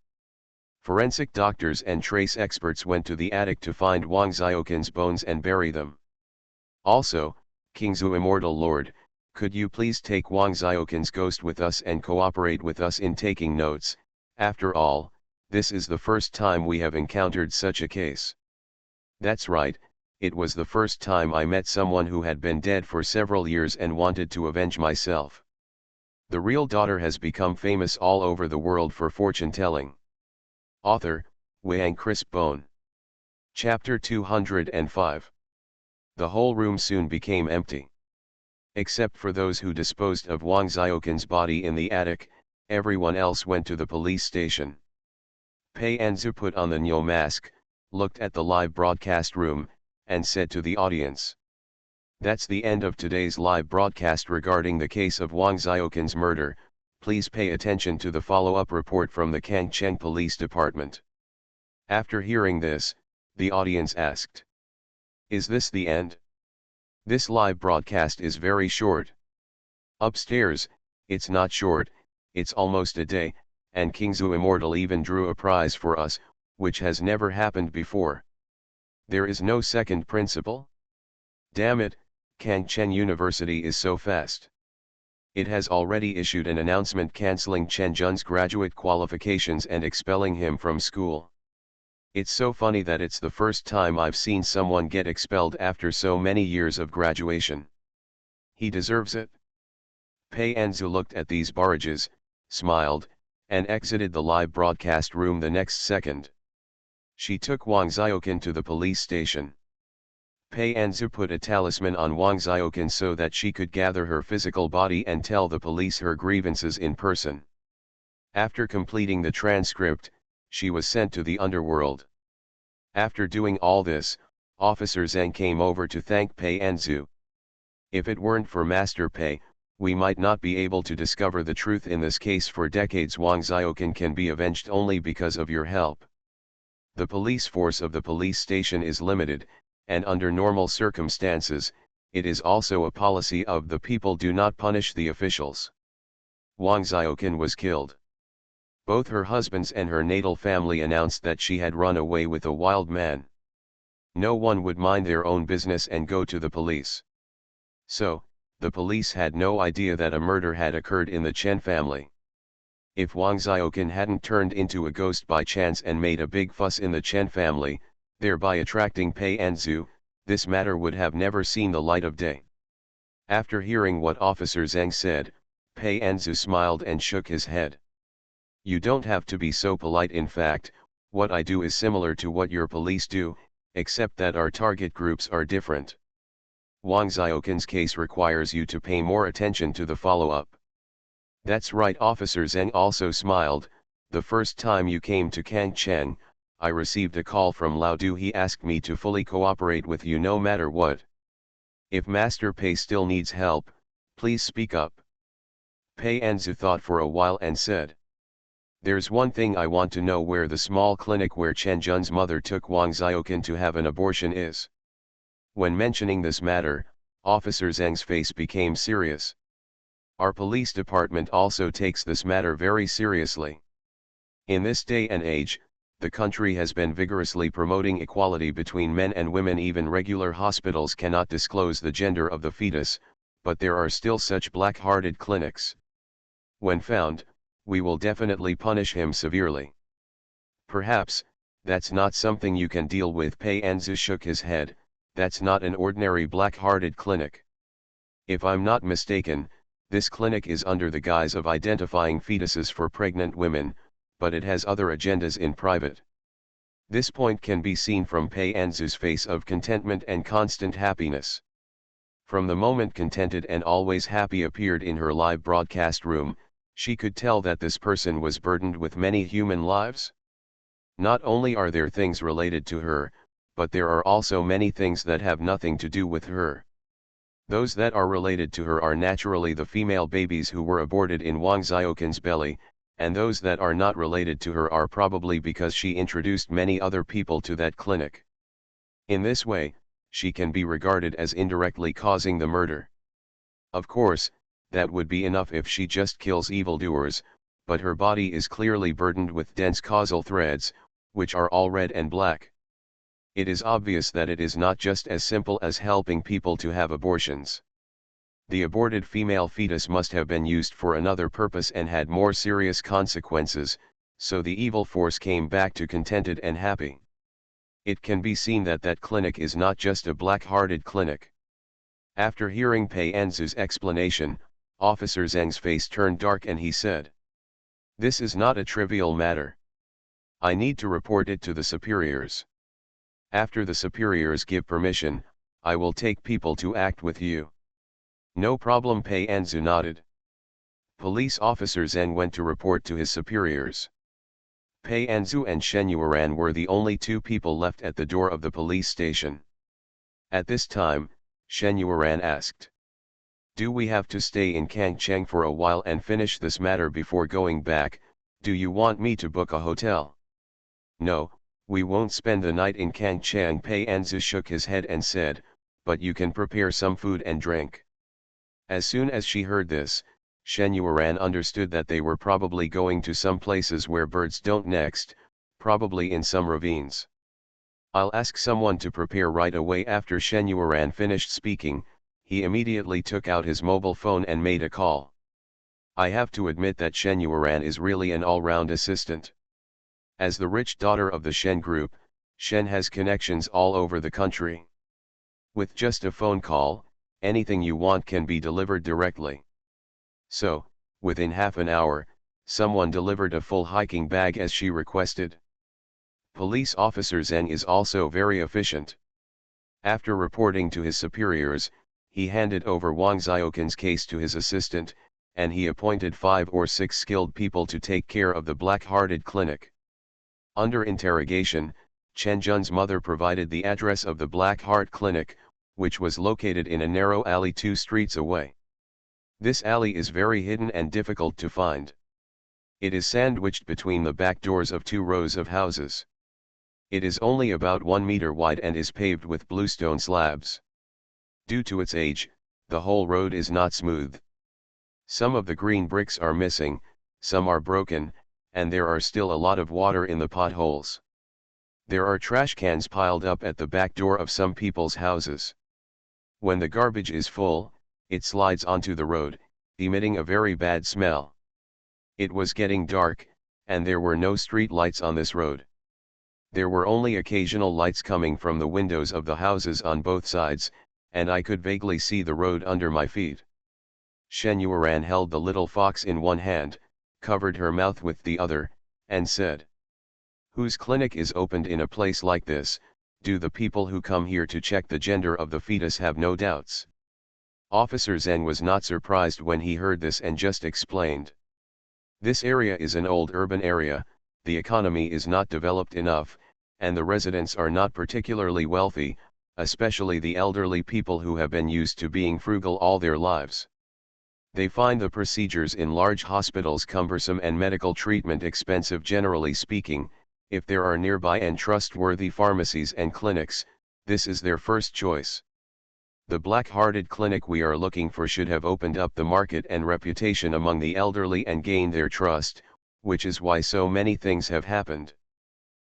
Forensic doctors and trace experts went to the attic to find Wang Xiaoqin's bones and bury them. Also, Kingzu Immortal Lord, could you please take Wang Xiaoqin's ghost with us and cooperate with us in taking notes? After all, this is the first time we have encountered such a case. That's right, it was the first time I met someone who had been dead for several years and wanted to avenge myself. The real daughter has become famous all over the world for fortune-telling. Author, Wang Crisp Bone. Chapter 205. The whole room soon became empty. Except for those who disposed of Wang Xiaoqin's body in the attic, everyone else went to the police station. Pei Anzu put on the Nyo mask, looked at the live broadcast room, and said to the audience. That's the end of today's live broadcast regarding the case of Wang Xiaoqin's murder. Please pay attention to the follow-up report from the Kangcheng Police Department. After hearing this, the audience asked. Is this the end? This live broadcast is very short. Upstairs, it's not short, it's almost a day, and Kingzu Immortal even drew a prize for us, which has never happened before. There is no second principle? Damn it, Kangcheng University is so fast. It has already issued an announcement cancelling Chen Jun's graduate qualifications and expelling him from school. It's so funny that it's the first time I've seen someone get expelled after so many years of graduation. He deserves it. Pei Anzu looked at these barrages, smiled, and exited the live broadcast room the next second. She took Wang Xiaoqin to the police station. Pei Anzu put a talisman on Wang Xiaoqin so that she could gather her physical body and tell the police her grievances in person. After completing the transcript, she was sent to the underworld. After doing all this, Officer Zheng came over to thank Pei Enzu. If it weren't for Master Pei, we might not be able to discover the truth in this case for decades. Wang Xiaoqan can be avenged only because of your help. The police force of the police station is limited, and under normal circumstances, it is also a policy of the people do not punish the officials. Wang Xiaoqan was killed. Both her husbands and her natal family announced that she had run away with a wild man. No one would mind their own business and go to the police. So, the police had no idea that a murder had occurred in the Chen family. If Wang Xiaoqan hadn't turned into a ghost by chance and made a big fuss in the Chen family, thereby attracting Pei Enzu, this matter would have never seen the light of day. After hearing what Officer Zheng said, Pei Enzu smiled and shook his head. You don't have to be so polite. In fact, what I do is similar to what your police do, except that our target groups are different. Wang Xiaoqan's case requires you to pay more attention to the follow-up. That's right. Officer Zheng also smiled. The first time you came to Kangcheng, I received a call from Lao Du. He asked me to fully cooperate with you no matter what. If Master Pei still needs help, please speak up. Pei Enzu thought for a while and said, there's one thing I want to know: where the small clinic where Chen Jun's mother took Wang Xiaoqan to have an abortion is. When mentioning this matter, Officer Zheng's face became serious. Our police department also takes this matter very seriously. In this day and age, the country has been vigorously promoting equality between men and women. Even regular hospitals cannot disclose the gender of the fetus, but there are still such black-hearted clinics. When found, we will definitely punish him severely. Perhaps, that's not something you can deal with. Pei Enzu shook his head. That's not an ordinary black-hearted clinic. If I'm not mistaken, this clinic is under the guise of identifying fetuses for pregnant women, but it has other agendas in private. This point can be seen from Pei Enzu's face of contentment and constant happiness. From the moment contented and always happy appeared in her live broadcast room, she could tell that this person was burdened with many human lives. Not only are there things related to her, but there are also many things that have nothing to do with her. Those that are related to her are naturally the female babies who were aborted in Wang Xiaoqan's belly, and those that are not related to her are probably because she introduced many other people to that clinic. In this way, she can be regarded as indirectly causing the murder. Of course, that would be enough if she just kills evildoers, but her body is clearly burdened with dense causal threads, which are all red and black. It is obvious that it is not just as simple as helping people to have abortions. The aborted female fetus must have been used for another purpose and had more serious consequences, so the evil force came back to contented and happy. It can be seen that that clinic is not just a black-hearted clinic. After hearing Pei Enzu's explanation, Officer Zheng's face turned dark and he said, "This is not a trivial matter. I need to report it to the superiors. After the superiors give permission, I will take people to act with you." "No problem." Pei Enzu nodded. Police Officer Zheng went to report to his superiors. Pei Enzu and Shen Yueran were the only two people left at the door of the police station. At this time, Shen Yueran asked, "Do we have to stay in Kangcheng for a while and finish this matter before going back? Do you want me to book a hotel?" "No, we won't spend the night in Kangcheng." Pei Enzu shook his head and said, "But you can prepare some food and drink." As soon as she heard this, Shen Yueran understood that they were probably going to some places where birds don't nest, probably in some ravines. "I'll ask someone to prepare right away." After Shen Yueran finished speaking, he immediately took out his mobile phone and made a call. I have to admit that Shen Yueran is really an all-round assistant. As the rich daughter of the Shen group, Shen has connections all over the country. With just a phone call, anything you want can be delivered directly. So, within half an hour, someone delivered a full hiking bag as she requested. Police Officer Zheng is also very efficient. After reporting to his superiors, he handed over Wang Xiaoqan's case to his assistant, and he appointed 5 or 6 skilled people to take care of the black-hearted clinic. Under interrogation, Chen Jun's mother provided the address of the Black Heart Clinic, which was located in a narrow alley 2 streets away. This alley is very hidden and difficult to find. It is sandwiched between the back doors of 2 rows of houses. It is only about 1 meter wide and is paved with bluestone slabs. Due to its age, the whole road is not smooth. Some of the green bricks are missing, some are broken, and there are still a lot of water in the potholes. There are trash cans piled up at the back door of some people's houses. When the garbage is full, it slides onto the road, emitting a very bad smell. It was getting dark, and there were no street lights on this road. There were only occasional lights coming from the windows of the houses on both sides, and I could vaguely see the road under my feet. Shen Yuan held the little fox in one hand, covered her mouth with the other, and said, "Whose clinic is opened in a place like this? Do the people who come here to check the gender of the fetus have no doubts?" Officer Zen was not surprised when he heard this and just explained. "This area is an old urban area, the economy is not developed enough, and the residents are not particularly wealthy, especially the elderly people who have been used to being frugal all their lives. They find the procedures in large hospitals cumbersome and medical treatment expensive. Generally speaking, if there are nearby and trustworthy pharmacies and clinics, this is their first choice. The black-hearted clinic we are looking for should have opened up the market and reputation among the elderly and gained their trust, which is why so many things have happened."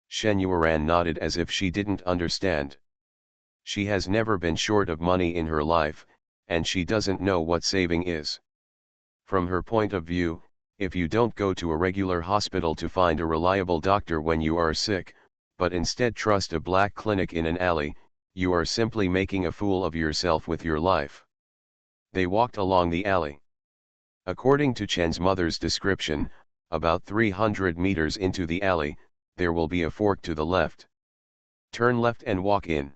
Shen Yuan nodded as if she didn't understand. She has never been short of money in her life, and she doesn't know what saving is. From her point of view, if you don't go to a regular hospital to find a reliable doctor when you are sick, but instead trust a black clinic in an alley, you are simply making a fool of yourself with your life. They walked along the alley. According to Chen's mother's description, about 300 meters into the alley, there will be a fork to the left. Turn left and walk in.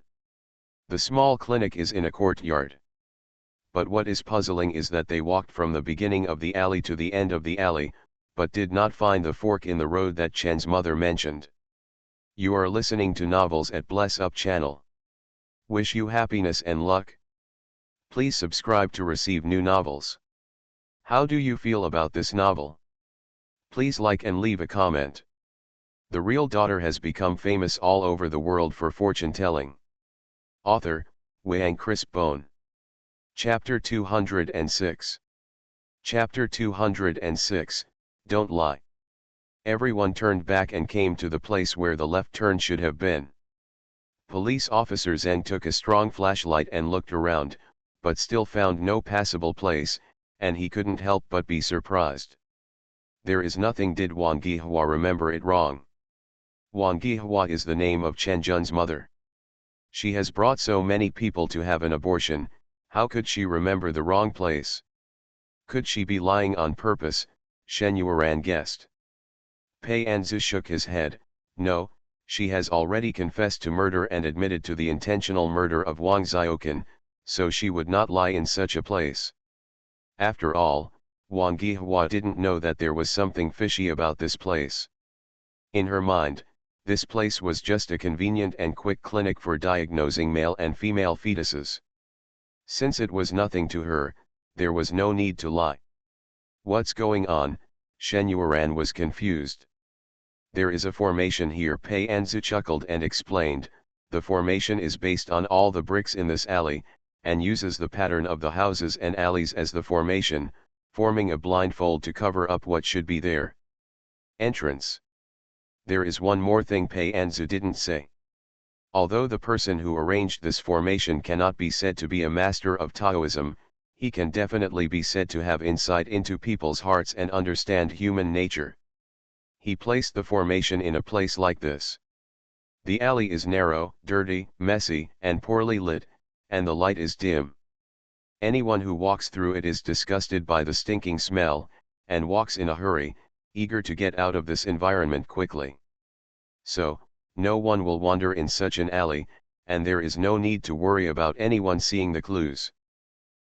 The small clinic is in a courtyard. But what is puzzling is that they walked from the beginning of the alley to the end of the alley, but did not find the fork in the road that Chen's mother mentioned. You are listening to Novels at Bless Up channel. Wish you happiness and luck. Please subscribe to receive new novels. How do you feel about this novel? Please like and leave a comment. The real daughter has become famous all over the world for fortune telling. Author, Wang Crisp Bone. Chapter 206. Chapter 206, Don't Lie. Everyone turned back and came to the place where the left turn should have been. Police officer Zeng took a strong flashlight and looked around, but still found no passable place, and he couldn't help but be surprised. There is nothing. Did Wang Gihua remember it wrong? Wang Gihua is the name of Chen Jun's mother. She has brought so many people to have an abortion. How could she remember the wrong place? Could she be lying on purpose? Shen Yuan guessed. Pei Anzu shook his head. No, she has already confessed to murder and admitted to the intentional murder of Wang Xiaoqan, so she would not lie in such a place. After all, Wang Gihua didn't know that there was something fishy about this place. In her mind, this place was just a convenient and quick clinic for diagnosing male and female fetuses. Since it was nothing to her, there was no need to lie. What's going on? Shen Yuan was confused. There is a formation here. Pei Anzu chuckled and explained. The formation is based on all the bricks in this alley, and uses the pattern of the houses and alleys as the formation, forming a blindfold to cover up what should be there. Entrance. There is one more thing Pei Anzu didn't say. Although the person who arranged this formation cannot be said to be a master of Taoism, he can definitely be said to have insight into people's hearts and understand human nature. He placed the formation in a place like this. The alley is narrow, dirty, messy, and poorly lit, and the light is dim. Anyone who walks through it is disgusted by the stinking smell, and walks in a hurry, eager to get out of this environment quickly. So, no one will wander in such an alley, and there is no need to worry about anyone seeing the clues.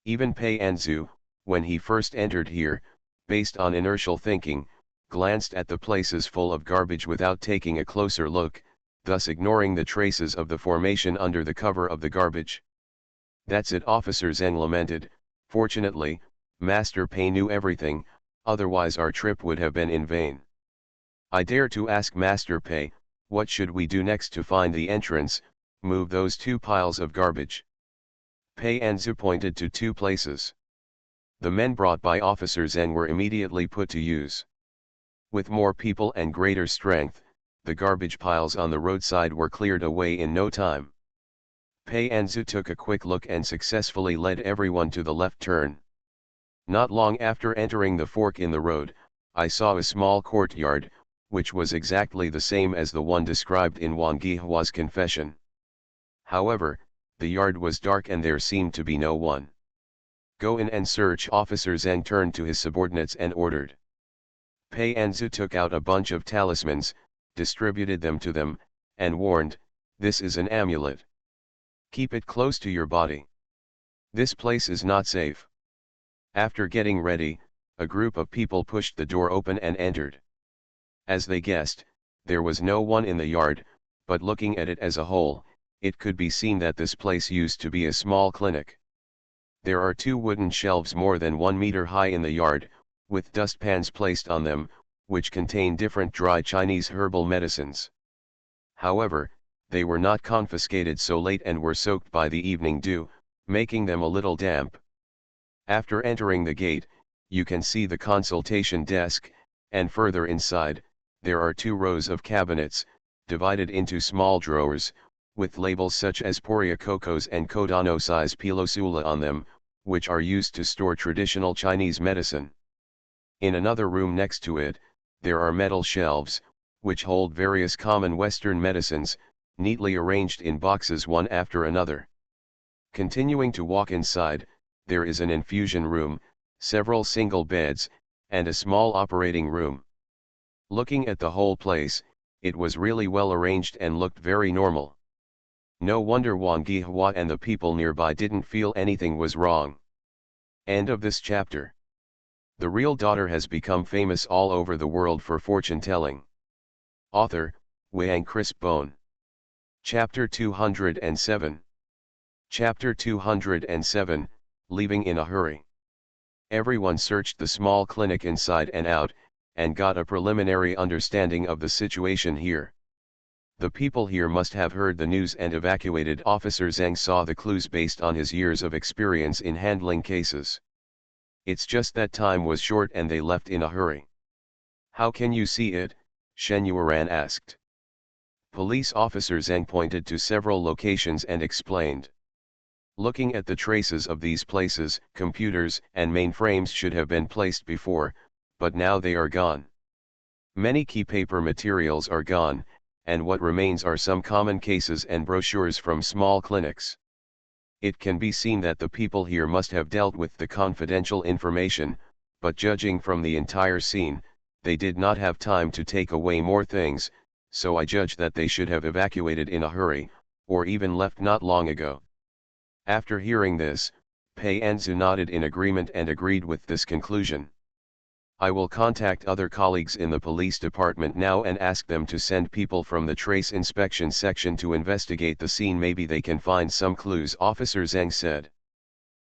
Even Pei Anzu, when he first entered here, based on inertial thinking, glanced at the places full of garbage without taking a closer look, thus ignoring the traces of the formation under the cover of the garbage. That's it, Officer Zeng lamented. Fortunately, Master Pei knew everything, otherwise our trip would have been in vain. I dare to ask Master Pei, what should we do next to find the entrance? Move those two piles of garbage. Pei Anzu pointed to two places. The men brought by Officer Zeng were immediately put to use. With more people and greater strength, the garbage piles on the roadside were cleared away in no time. Pei Anzu took a quick look and successfully led everyone to the left turn. Not long after entering the fork in the road, I saw a small courtyard, which was exactly the same as the one described in Wang Gihua's confession. However, the yard was dark and there seemed to be no one. Go in and search. Officer Zeng turned to his subordinates and ordered. Pei Anzu took out a bunch of talismans, distributed them to them, and warned, this is an amulet. Keep it close to your body. This place is not safe. After getting ready, a group of people pushed the door open and entered. As they guessed, there was no one in the yard, but looking at it as a whole, it could be seen that this place used to be a small clinic. There are two wooden shelves more than 1 meter high in the yard, with dustpans placed on them, which contain different dry Chinese herbal medicines. However, they were not confiscated so late and were soaked by the evening dew, making them a little damp. After entering the gate, you can see the consultation desk, and further inside, there are 2 rows of cabinets, divided into small drawers, with labels such as Poria Cocos and Kodano size Pilosula on them, which are used to store traditional Chinese medicine. In another room next to it, there are metal shelves, which hold various common Western medicines, neatly arranged in boxes one after another. Continuing to walk inside, there is an infusion room, several single beds, and a small operating room. Looking at the whole place, it was really well arranged and looked very normal. No wonder Wang Gihua and the people nearby didn't feel anything was wrong. End of this chapter. The real daughter has become famous all over the world for fortune-telling. Author, Wang Chris Bone. Chapter 207. Chapter 207, Leaving in a Hurry. Everyone searched the small clinic inside and out, and got a preliminary understanding of the situation here. The people here must have heard the news and evacuated. Officer Zeng saw the clues based on his years of experience in handling cases. It's just that time was short and they left in a hurry. How can you see it? Shen Yuan asked. Police Officer Zeng pointed to several locations and explained. Looking at the traces of these places, computers and mainframes should have been placed before, but now they are gone. Many key paper materials are gone, and what remains are some common cases and brochures from small clinics. It can be seen that the people here must have dealt with the confidential information, but judging from the entire scene, they did not have time to take away more things, so I judge that they should have evacuated in a hurry, or even left not long ago. After hearing this, Pei Anzu nodded in agreement and agreed with this conclusion. I will contact other colleagues in the police department now and ask them to send people from the trace inspection section to investigate the scene. Maybe they can find some clues, Officer Zeng said.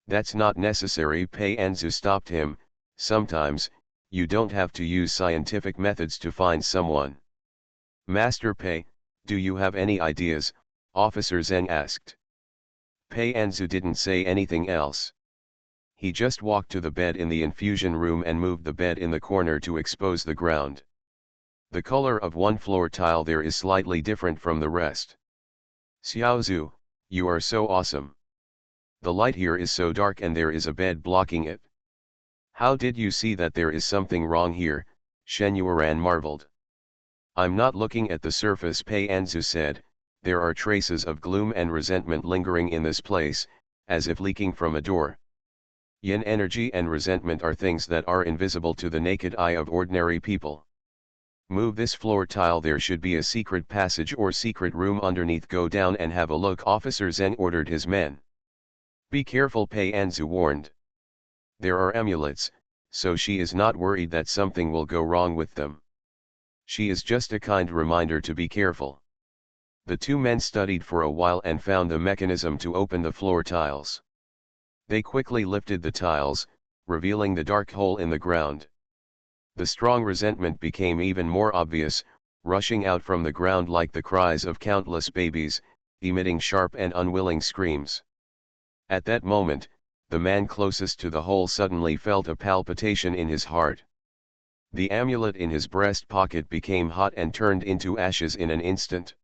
That's not necessary, Pei Anzu stopped him. Sometimes, you don't have to use scientific methods to find someone. Master Pei, do you have any ideas? Officer Zeng asked. Pei Anzu didn't say anything else. He just walked to the bed in the infusion room and moved the bed in the corner to expose the ground. The color of one floor tile there is slightly different from the rest. Xiaozu, you are so awesome. The light here is so dark and there is a bed blocking it. How did you see that there is something wrong here? Shen Yuan marveled. I'm not looking at the surface, Pei Anzu said. There are traces of gloom and resentment lingering in this place, as if leaking from a door. Yin energy and resentment are things that are invisible to the naked eye of ordinary people. Move this floor tile, there should be a secret passage or secret room underneath. Go down and have a look, Officer Zeng ordered his men. Be careful, Pei Anzu warned. There are amulets, so she is not worried that something will go wrong with them. She is just a kind reminder to be careful. The two men studied for a while and found the mechanism to open the floor tiles. They quickly lifted the tiles, revealing the dark hole in the ground. The strong resentment became even more obvious, rushing out from the ground like the cries of countless babies, emitting sharp and unwilling screams. At that moment, the man closest to the hole suddenly felt a palpitation in his heart. The amulet in his breast pocket became hot and turned into ashes in an instant.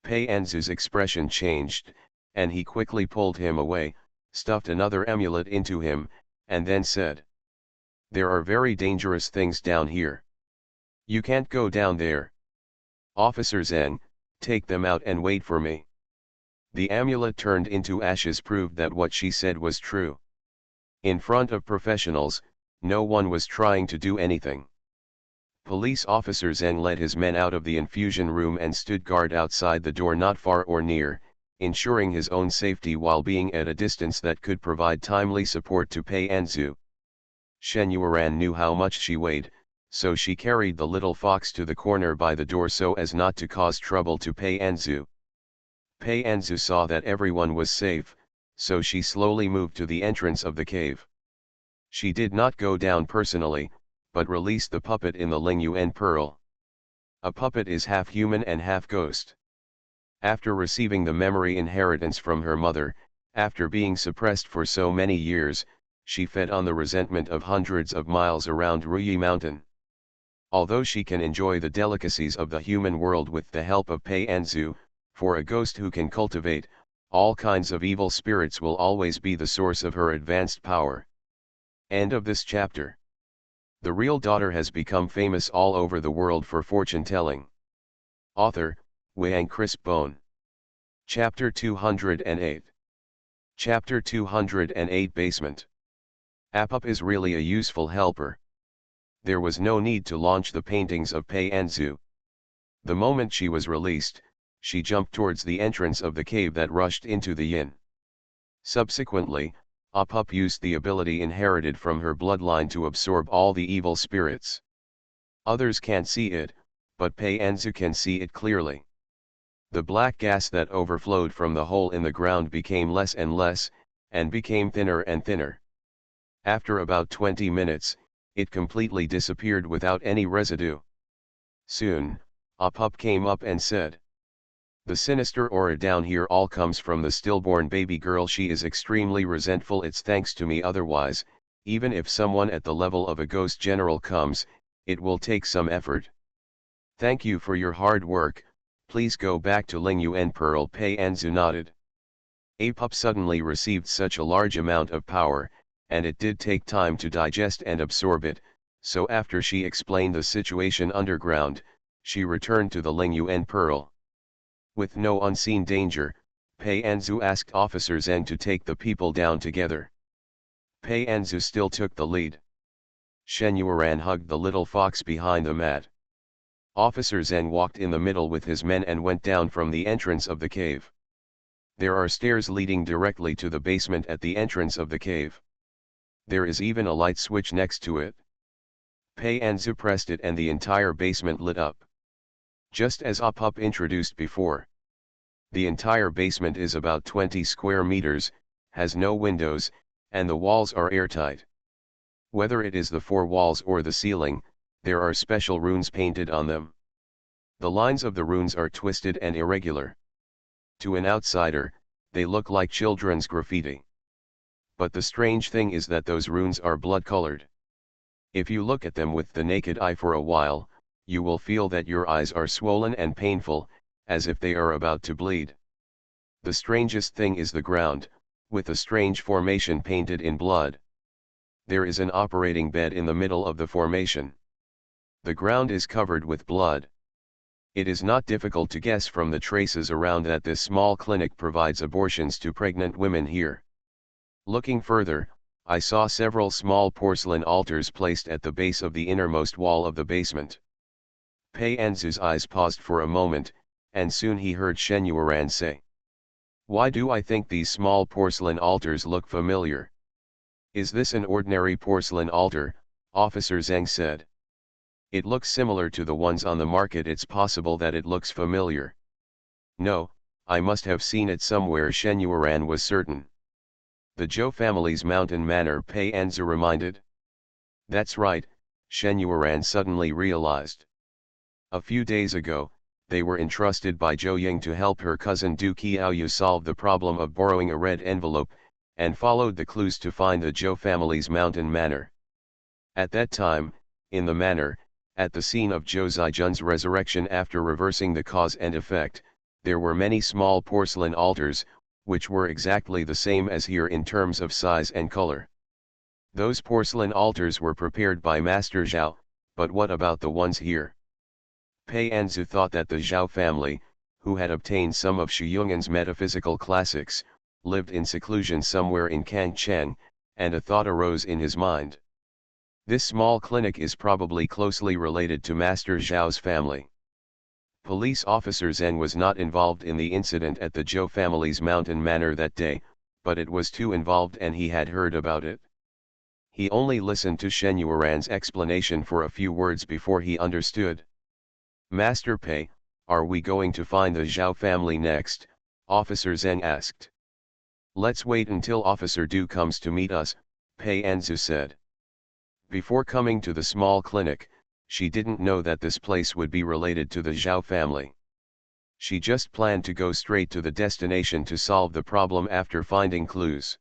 Pei Anzu's expression changed, and he quickly pulled him away, stuffed another amulet into him, and then said, "There are very dangerous things down here. You can't go down there. Officer Zeng, take them out and wait for me." The amulet turned into ashes proved that what she said was true. In front of professionals, no one was trying to do anything. Police officer Zeng led his men out of the infusion room and stood guard outside the door not far or near, ensuring his own safety while being at a distance that could provide timely support to Pei Anzu. Shen Yueran knew how much she weighed, so she carried the little fox to the corner by the door so as not to cause trouble to Pei Anzu. Pei Anzu saw that everyone was safe, so she slowly moved to the entrance of the cave. She did not go down personally, but released the puppet in the Ling Yuan pearl. A puppet is half human and half ghost. After receiving the memory inheritance from her mother, after being suppressed for so many years, she fed on the resentment of hundreds of miles around Ruyi Mountain. Although she can enjoy the delicacies of the human world with the help of Pei Anzu, for a ghost who can cultivate all kinds of evil spirits will always be the source of her advanced power. End of this chapter. The real daughter has become famous all over the world for fortune-telling. Author, Wang Chris Bone. Chapter 208. Chapter 208 Basement. Apup is really a useful helper. There was no need to launch the paintings of Pei Anzu. The moment she was released, she jumped towards the entrance of the cave that rushed into the yin. Subsequently, Apup used the ability inherited from her bloodline to absorb all the evil spirits. Others can't see it, but Pei Anzu can see it clearly. The black gas that overflowed from the hole in the ground became less and less, and became thinner and thinner. After about 20 minutes, it completely disappeared without any residue. Soon, Apup came up and said, "The sinister aura down here all comes from the stillborn baby girl. She is extremely resentful. It's thanks to me. Otherwise, even if someone at the level of a ghost general comes, it will take some effort. Thank you for your hard work. Please go back to Ling Yuan Pearl." Pei Anzu nodded. Apup suddenly received such a large amount of power, and it did take time to digest and absorb it, so after she explained the situation underground, she returned to the Ling Yuan Pearl. With no unseen danger, Pei Anzu asked Officer Zeng to take the people down together. Pei Anzu still took the lead. Shen Yueran hugged the little fox behind the mat. Officer Zeng walked in the middle with his men and went down from the entrance of the cave. There are stairs leading directly to the basement at the entrance of the cave. There is even a light switch next to it. Pei Anzu pressed it and the entire basement lit up. Just as Apup introduced before. The entire basement is about 20 square meters, has no windows, and the walls are airtight. Whether it is the four walls or the ceiling, there are special runes painted on them. The lines of the runes are twisted and irregular. To an outsider, they look like children's graffiti. But the strange thing is that those runes are blood-colored. If you look at them with the naked eye for a while, you will feel that your eyes are swollen and painful, as if they are about to bleed. The strangest thing is the ground, with a strange formation painted in blood. There is an operating bed in the middle of the formation. The ground is covered with blood. It is not difficult to guess from the traces around that this small clinic provides abortions to pregnant women here. Looking further, I saw several small porcelain altars placed at the base of the innermost wall of the basement. Pei Anzu's eyes paused for a moment, and soon he heard Shen Yueran say, "Why do I think these small porcelain altars look familiar?" Is this an ordinary porcelain altar? Officer Zhang said. It looks similar to the ones on the market. It's possible that it looks familiar. No, I must have seen it somewhere, Shen Yuan was certain. The Zhou family's mountain manor, Pei Anzu reminded. That's right, Shen Yuan suddenly realized. A few days ago, they were entrusted by Zhou Ying to help her cousin Du Qiaoyu solve the problem of borrowing a red envelope, and followed the clues to find the Zhou family's mountain manor. At that time, in the manor, at the scene of Zhou Zijun's resurrection after reversing the cause and effect, there were many small porcelain altars, which were exactly the same as here in terms of size and color. Those porcelain altars were prepared by Master Zhao, but what about the ones here? Pei Anzu thought that the Zhao family, who had obtained some of Xu Yungan's metaphysical classics, lived in seclusion somewhere in Kangcheng, and a thought arose in his mind. This small clinic is probably closely related to Master Zhao's family. Police officer Zhen was not involved in the incident at the Zhou family's mountain manor that day, but it was too involved and he had heard about it. He only listened to Shen Yuan's explanation for a few words before he understood. Master Pei, are we going to find the Zhao family next? Officer Zhen asked. Let's wait until Officer Du comes to meet us, Pei Anzu said. Before coming to the small clinic, she didn't know that this place would be related to the Zhao family. She just planned to go straight to the destination to solve the problem after finding clues.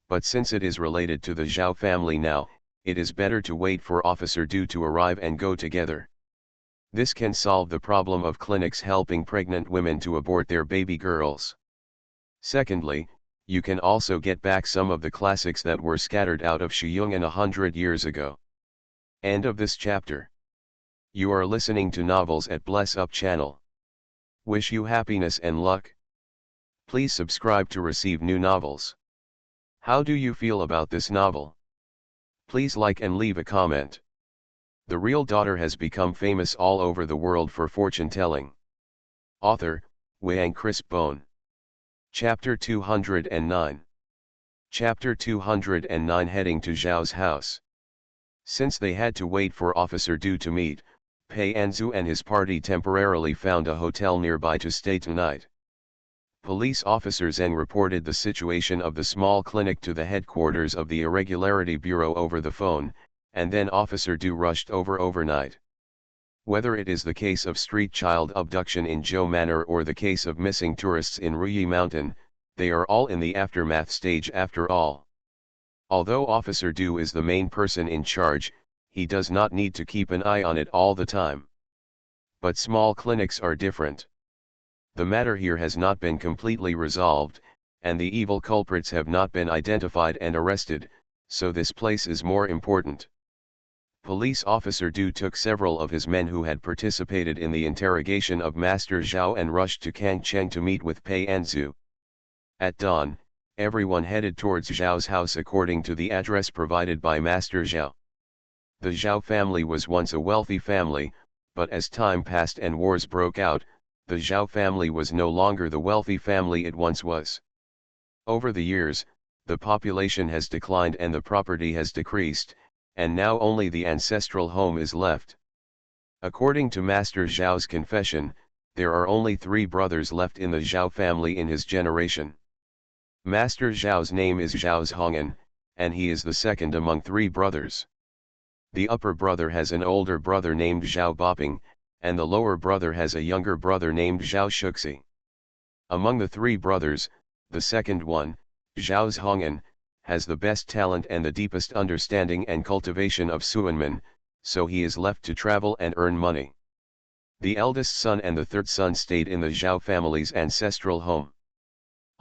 But since it is related to the Zhao family now, it is better to wait for Officer Du to arrive and go together. This can solve the problem of clinics helping pregnant women to abort their baby girls. Secondly, you can also get back some of the classics that were scattered out of Shuyungan 100 years ago. End of this chapter. You are listening to Novels at Bless Up channel. Wish you happiness and luck. Please subscribe to receive new novels. How do you feel about this novel? Please like and leave a comment. The real daughter has become famous all over the world for fortune telling. Author, Wang Chris Bone. Chapter 209. Chapter 209 Heading to Zhao's house. Since they had to wait for Officer Du to meet, Pei Anzu and his party temporarily found a hotel nearby to stay tonight. Police officer Zheng reported the situation of the small clinic to the headquarters of the Irregularity Bureau over the phone, and then Officer Du rushed over overnight. Whether it is the case of street child abduction in Zhou Manor or the case of missing tourists in Ruyi Mountain, they are all in the aftermath stage after all. Although Officer Du is the main person in charge, he does not need to keep an eye on it all the time. But small clinics are different. The matter here has not been completely resolved, and the evil culprits have not been identified and arrested, so this place is more important. Police officer Du took several of his men who had participated in the interrogation of Master Zhao and rushed to Kangcheng to meet with Pei Anzu. At dawn, everyone headed towards Zhao's house according to the address provided by Master Zhao. The Zhao family was once a wealthy family, but as time passed and wars broke out, the Zhao family was no longer the wealthy family it once was. Over the years, the population has declined and the property has decreased, and now only the ancestral home is left. According to Master Zhao's confession, there are only 3 brothers left in the Zhao family in his generation. Master Zhao's name is Zhao Zhongan, and he is the second among 3 brothers. The upper brother has an older brother named Zhao Boping, and the lower brother has a younger brother named Zhao Shuxi. Among the 3 brothers, the second one, Zhao Zhongan, has the best talent and the deepest understanding and cultivation of Suanmen, so he is left to travel and earn money. The eldest son and the third son stayed in the Zhao family's ancestral home.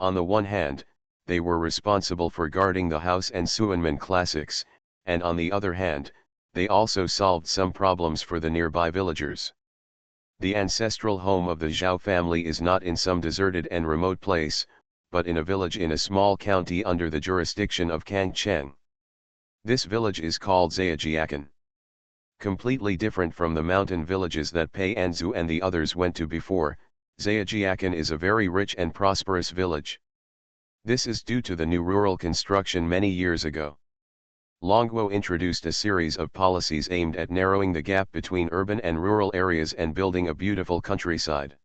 On the one hand, they were responsible for guarding the house and Suanmen classics, and on the other hand, they also solved some problems for the nearby villagers. The ancestral home of the Zhao family is not in some deserted and remote place, but in a village in a small county under the jurisdiction of Kangcheng. This village is called Zhejiakan. Completely different from the mountain villages that Pei Anzu and the others went to before, Zhejiakan is a very rich and prosperous village. This is due to the new rural construction many years ago. Longwo introduced a series of policies aimed at narrowing the gap between urban and rural areas and building a beautiful countryside.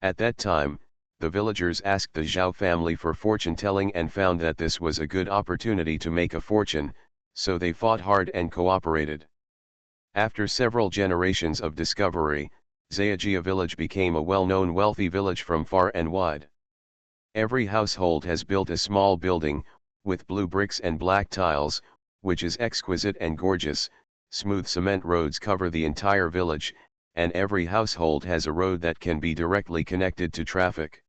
At that time, the villagers asked the Zhao family for fortune-telling and found that this was a good opportunity to make a fortune, so they fought hard and cooperated. After several generations of discovery, Zayajia village became a well-known wealthy village from far and wide. Every household has built a small building, with blue bricks and black tiles, which is exquisite and gorgeous. Smooth cement roads cover the entire village, and every household has a road that can be directly connected to traffic.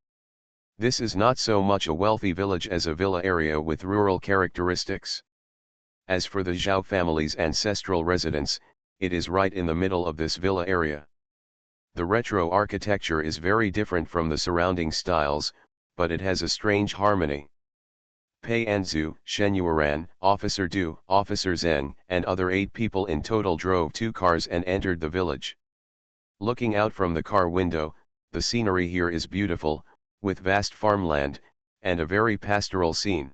This is not so much a wealthy village as a villa area with rural characteristics. As for the Zhao family's ancestral residence, it is right in the middle of this villa area. The retro architecture is very different from the surrounding styles, but it has a strange harmony. Pei Anzu, Shen Yueran, Officer Du, Officer Zheng, and other 8 people in total drove 2 cars and entered the village. Looking out from the car window, the scenery here is beautiful, with vast farmland, and a very pastoral scene.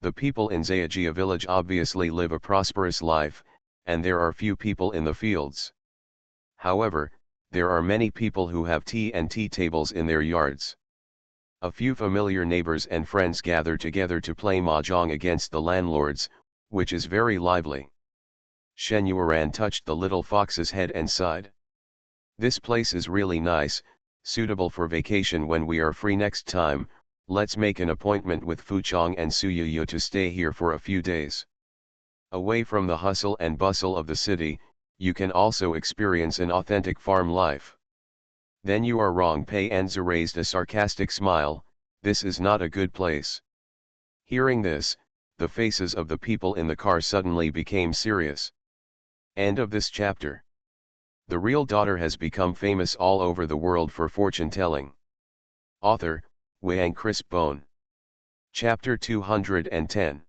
The people in Zayajia village obviously live a prosperous life, and there are few people in the fields. However, there are many people who have tea and tea tables in their yards. A few familiar neighbors and friends gather together to play mahjong against the landlords, which is very lively. Shen Yueran touched the little fox's head and sighed. This place is really nice, suitable for vacation when we are free next time. Let's make an appointment with Fuchong and Suyuyu to stay here for a few days. Away from the hustle and bustle of the city, you can also experience an authentic farm life. Then you are wrong. Pei Anzu raised a sarcastic smile. This is not a good place. Hearing this, the faces of the people in the car suddenly became serious. End of this chapter. The real daughter has become famous all over the world for fortune-telling. Author, Wang Chris Bone. Chapter 210.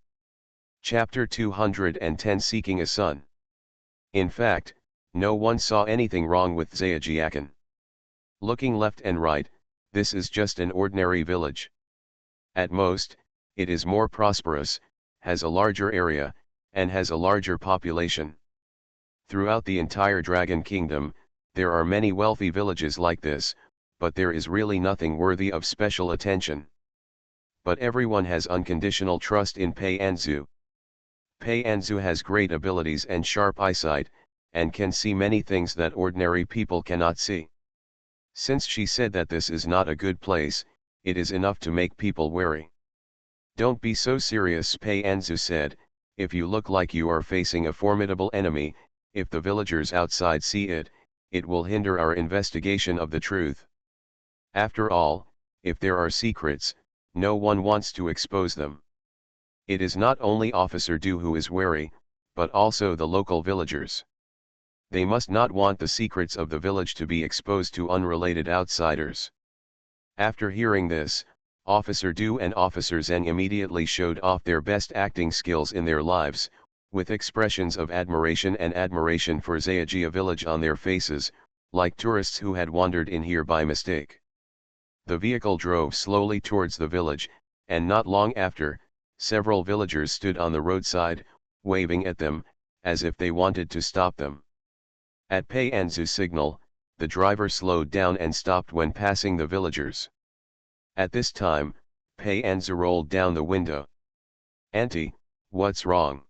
Chapter 210 Seeking a Son. In fact, no one saw anything wrong with Zayajiakan. Looking left and right, this is just an ordinary village. At most, it is more prosperous, has a larger area, and has a larger population. Throughout the entire Dragon Kingdom, there are many wealthy villages like this, but there is really nothing worthy of special attention. But everyone has unconditional trust in Pei Anzu. Pei Anzu has great abilities and sharp eyesight, and can see many things that ordinary people cannot see. Since she said that this is not a good place, it is enough to make people wary. Don't be so serious, Pei Anzu said. If you look like you are facing a formidable enemy, if the villagers outside see it, it will hinder our investigation of the truth. After all, if there are secrets, no one wants to expose them. It is not only Officer Du who is wary, but also the local villagers. They must not want the secrets of the village to be exposed to unrelated outsiders. After hearing this, Officer Du and Officer Zheng immediately showed off their best acting skills in their lives, with expressions of admiration for Zayajia village on their faces, like tourists who had wandered in here by mistake. The vehicle drove slowly towards the village, and not long after, several villagers stood on the roadside, waving at them, as if they wanted to stop them. At Pei Anzu's signal, the driver slowed down and stopped when passing the villagers. At this time, Pei Anzu rolled down the window. "Auntie, what's wrong?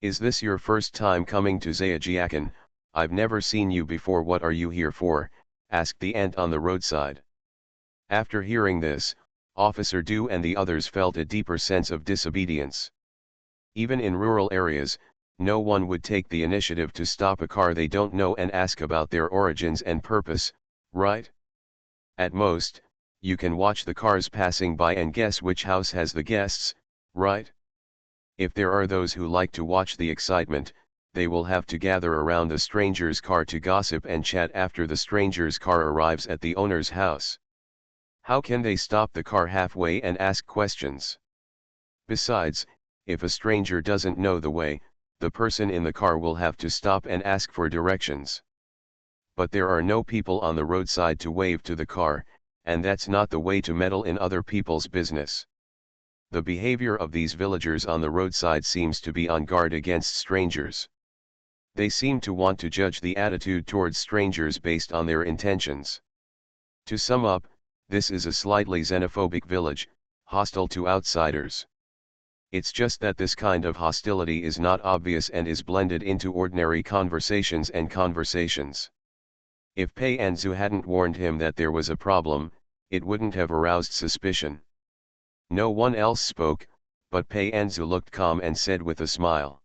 Is this your first time coming to Zayajiakan? I've never seen you before. What are you here for?" asked the aunt on the roadside. After hearing this, Officer Du and the others felt a deeper sense of disobedience. Even in rural areas, no one would take the initiative to stop a car they don't know and ask about their origins and purpose, right? At most, you can watch the cars passing by and guess which house has the guests, right? If there are those who like to watch the excitement, they will have to gather around the stranger's car to gossip and chat after the stranger's car arrives at the owner's house. How can they stop the car halfway and ask questions? Besides, if a stranger doesn't know the way, the person in the car will have to stop and ask for directions. But there are no people on the roadside to wave to the car, and that's not the way to meddle in other people's business. The behavior of these villagers on the roadside seems to be on guard against strangers. They seem to want to judge the attitude towards strangers based on their intentions. To sum up, this is a slightly xenophobic village, hostile to outsiders. It's just that this kind of hostility is not obvious and is blended into ordinary conversations and conversations. If Pei Anzu hadn't warned him that there was a problem, it wouldn't have aroused suspicion. No one else spoke, but Pei Anzu looked calm and said with a smile,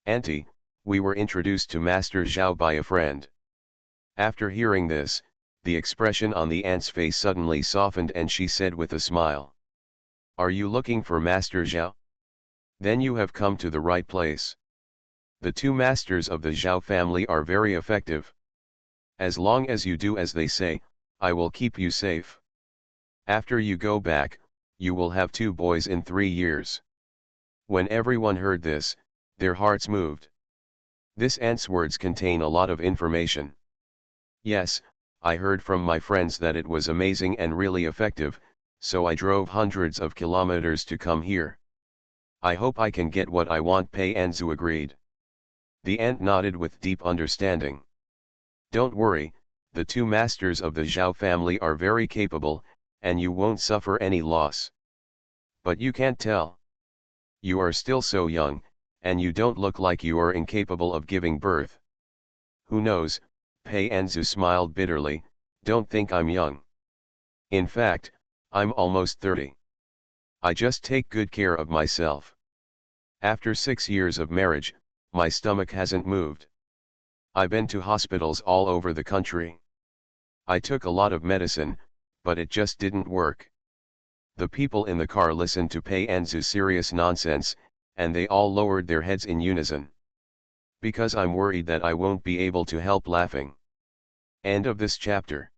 "Auntie, we were introduced to Master Zhao by a friend." After hearing this, the expression on the aunt's face suddenly softened and she said with a smile, "Are you looking for Master Zhao? Then you have come to the right place. The two masters of the Zhao family are very effective. As long as you do as they say, I will keep you safe. After you go back, you will have 2 boys in 3 years." When everyone heard this, their hearts moved. This aunt's words contain a lot of information. Yes, I heard from my friends that it was amazing and really effective, so I drove hundreds of kilometers to come here. I hope I can get what I want, Pei Anzu agreed. The aunt nodded with deep understanding. Don't worry, the 2 masters of the Zhao family are very capable, and you won't suffer any loss. But you can't tell. You are still so young, and you don't look like you are incapable of giving birth. Who knows, Pei Anzu smiled bitterly, don't think I'm young. In fact, I'm almost 30. I just take good care of myself. After 6 years of marriage, my stomach hasn't moved. I've been to hospitals all over the country. I took a lot of medicine, but it just didn't work. The people in the car listened to Pei Anzu's serious nonsense, and they all lowered their heads in unison. Because I'm worried that I won't be able to help laughing. End of this chapter.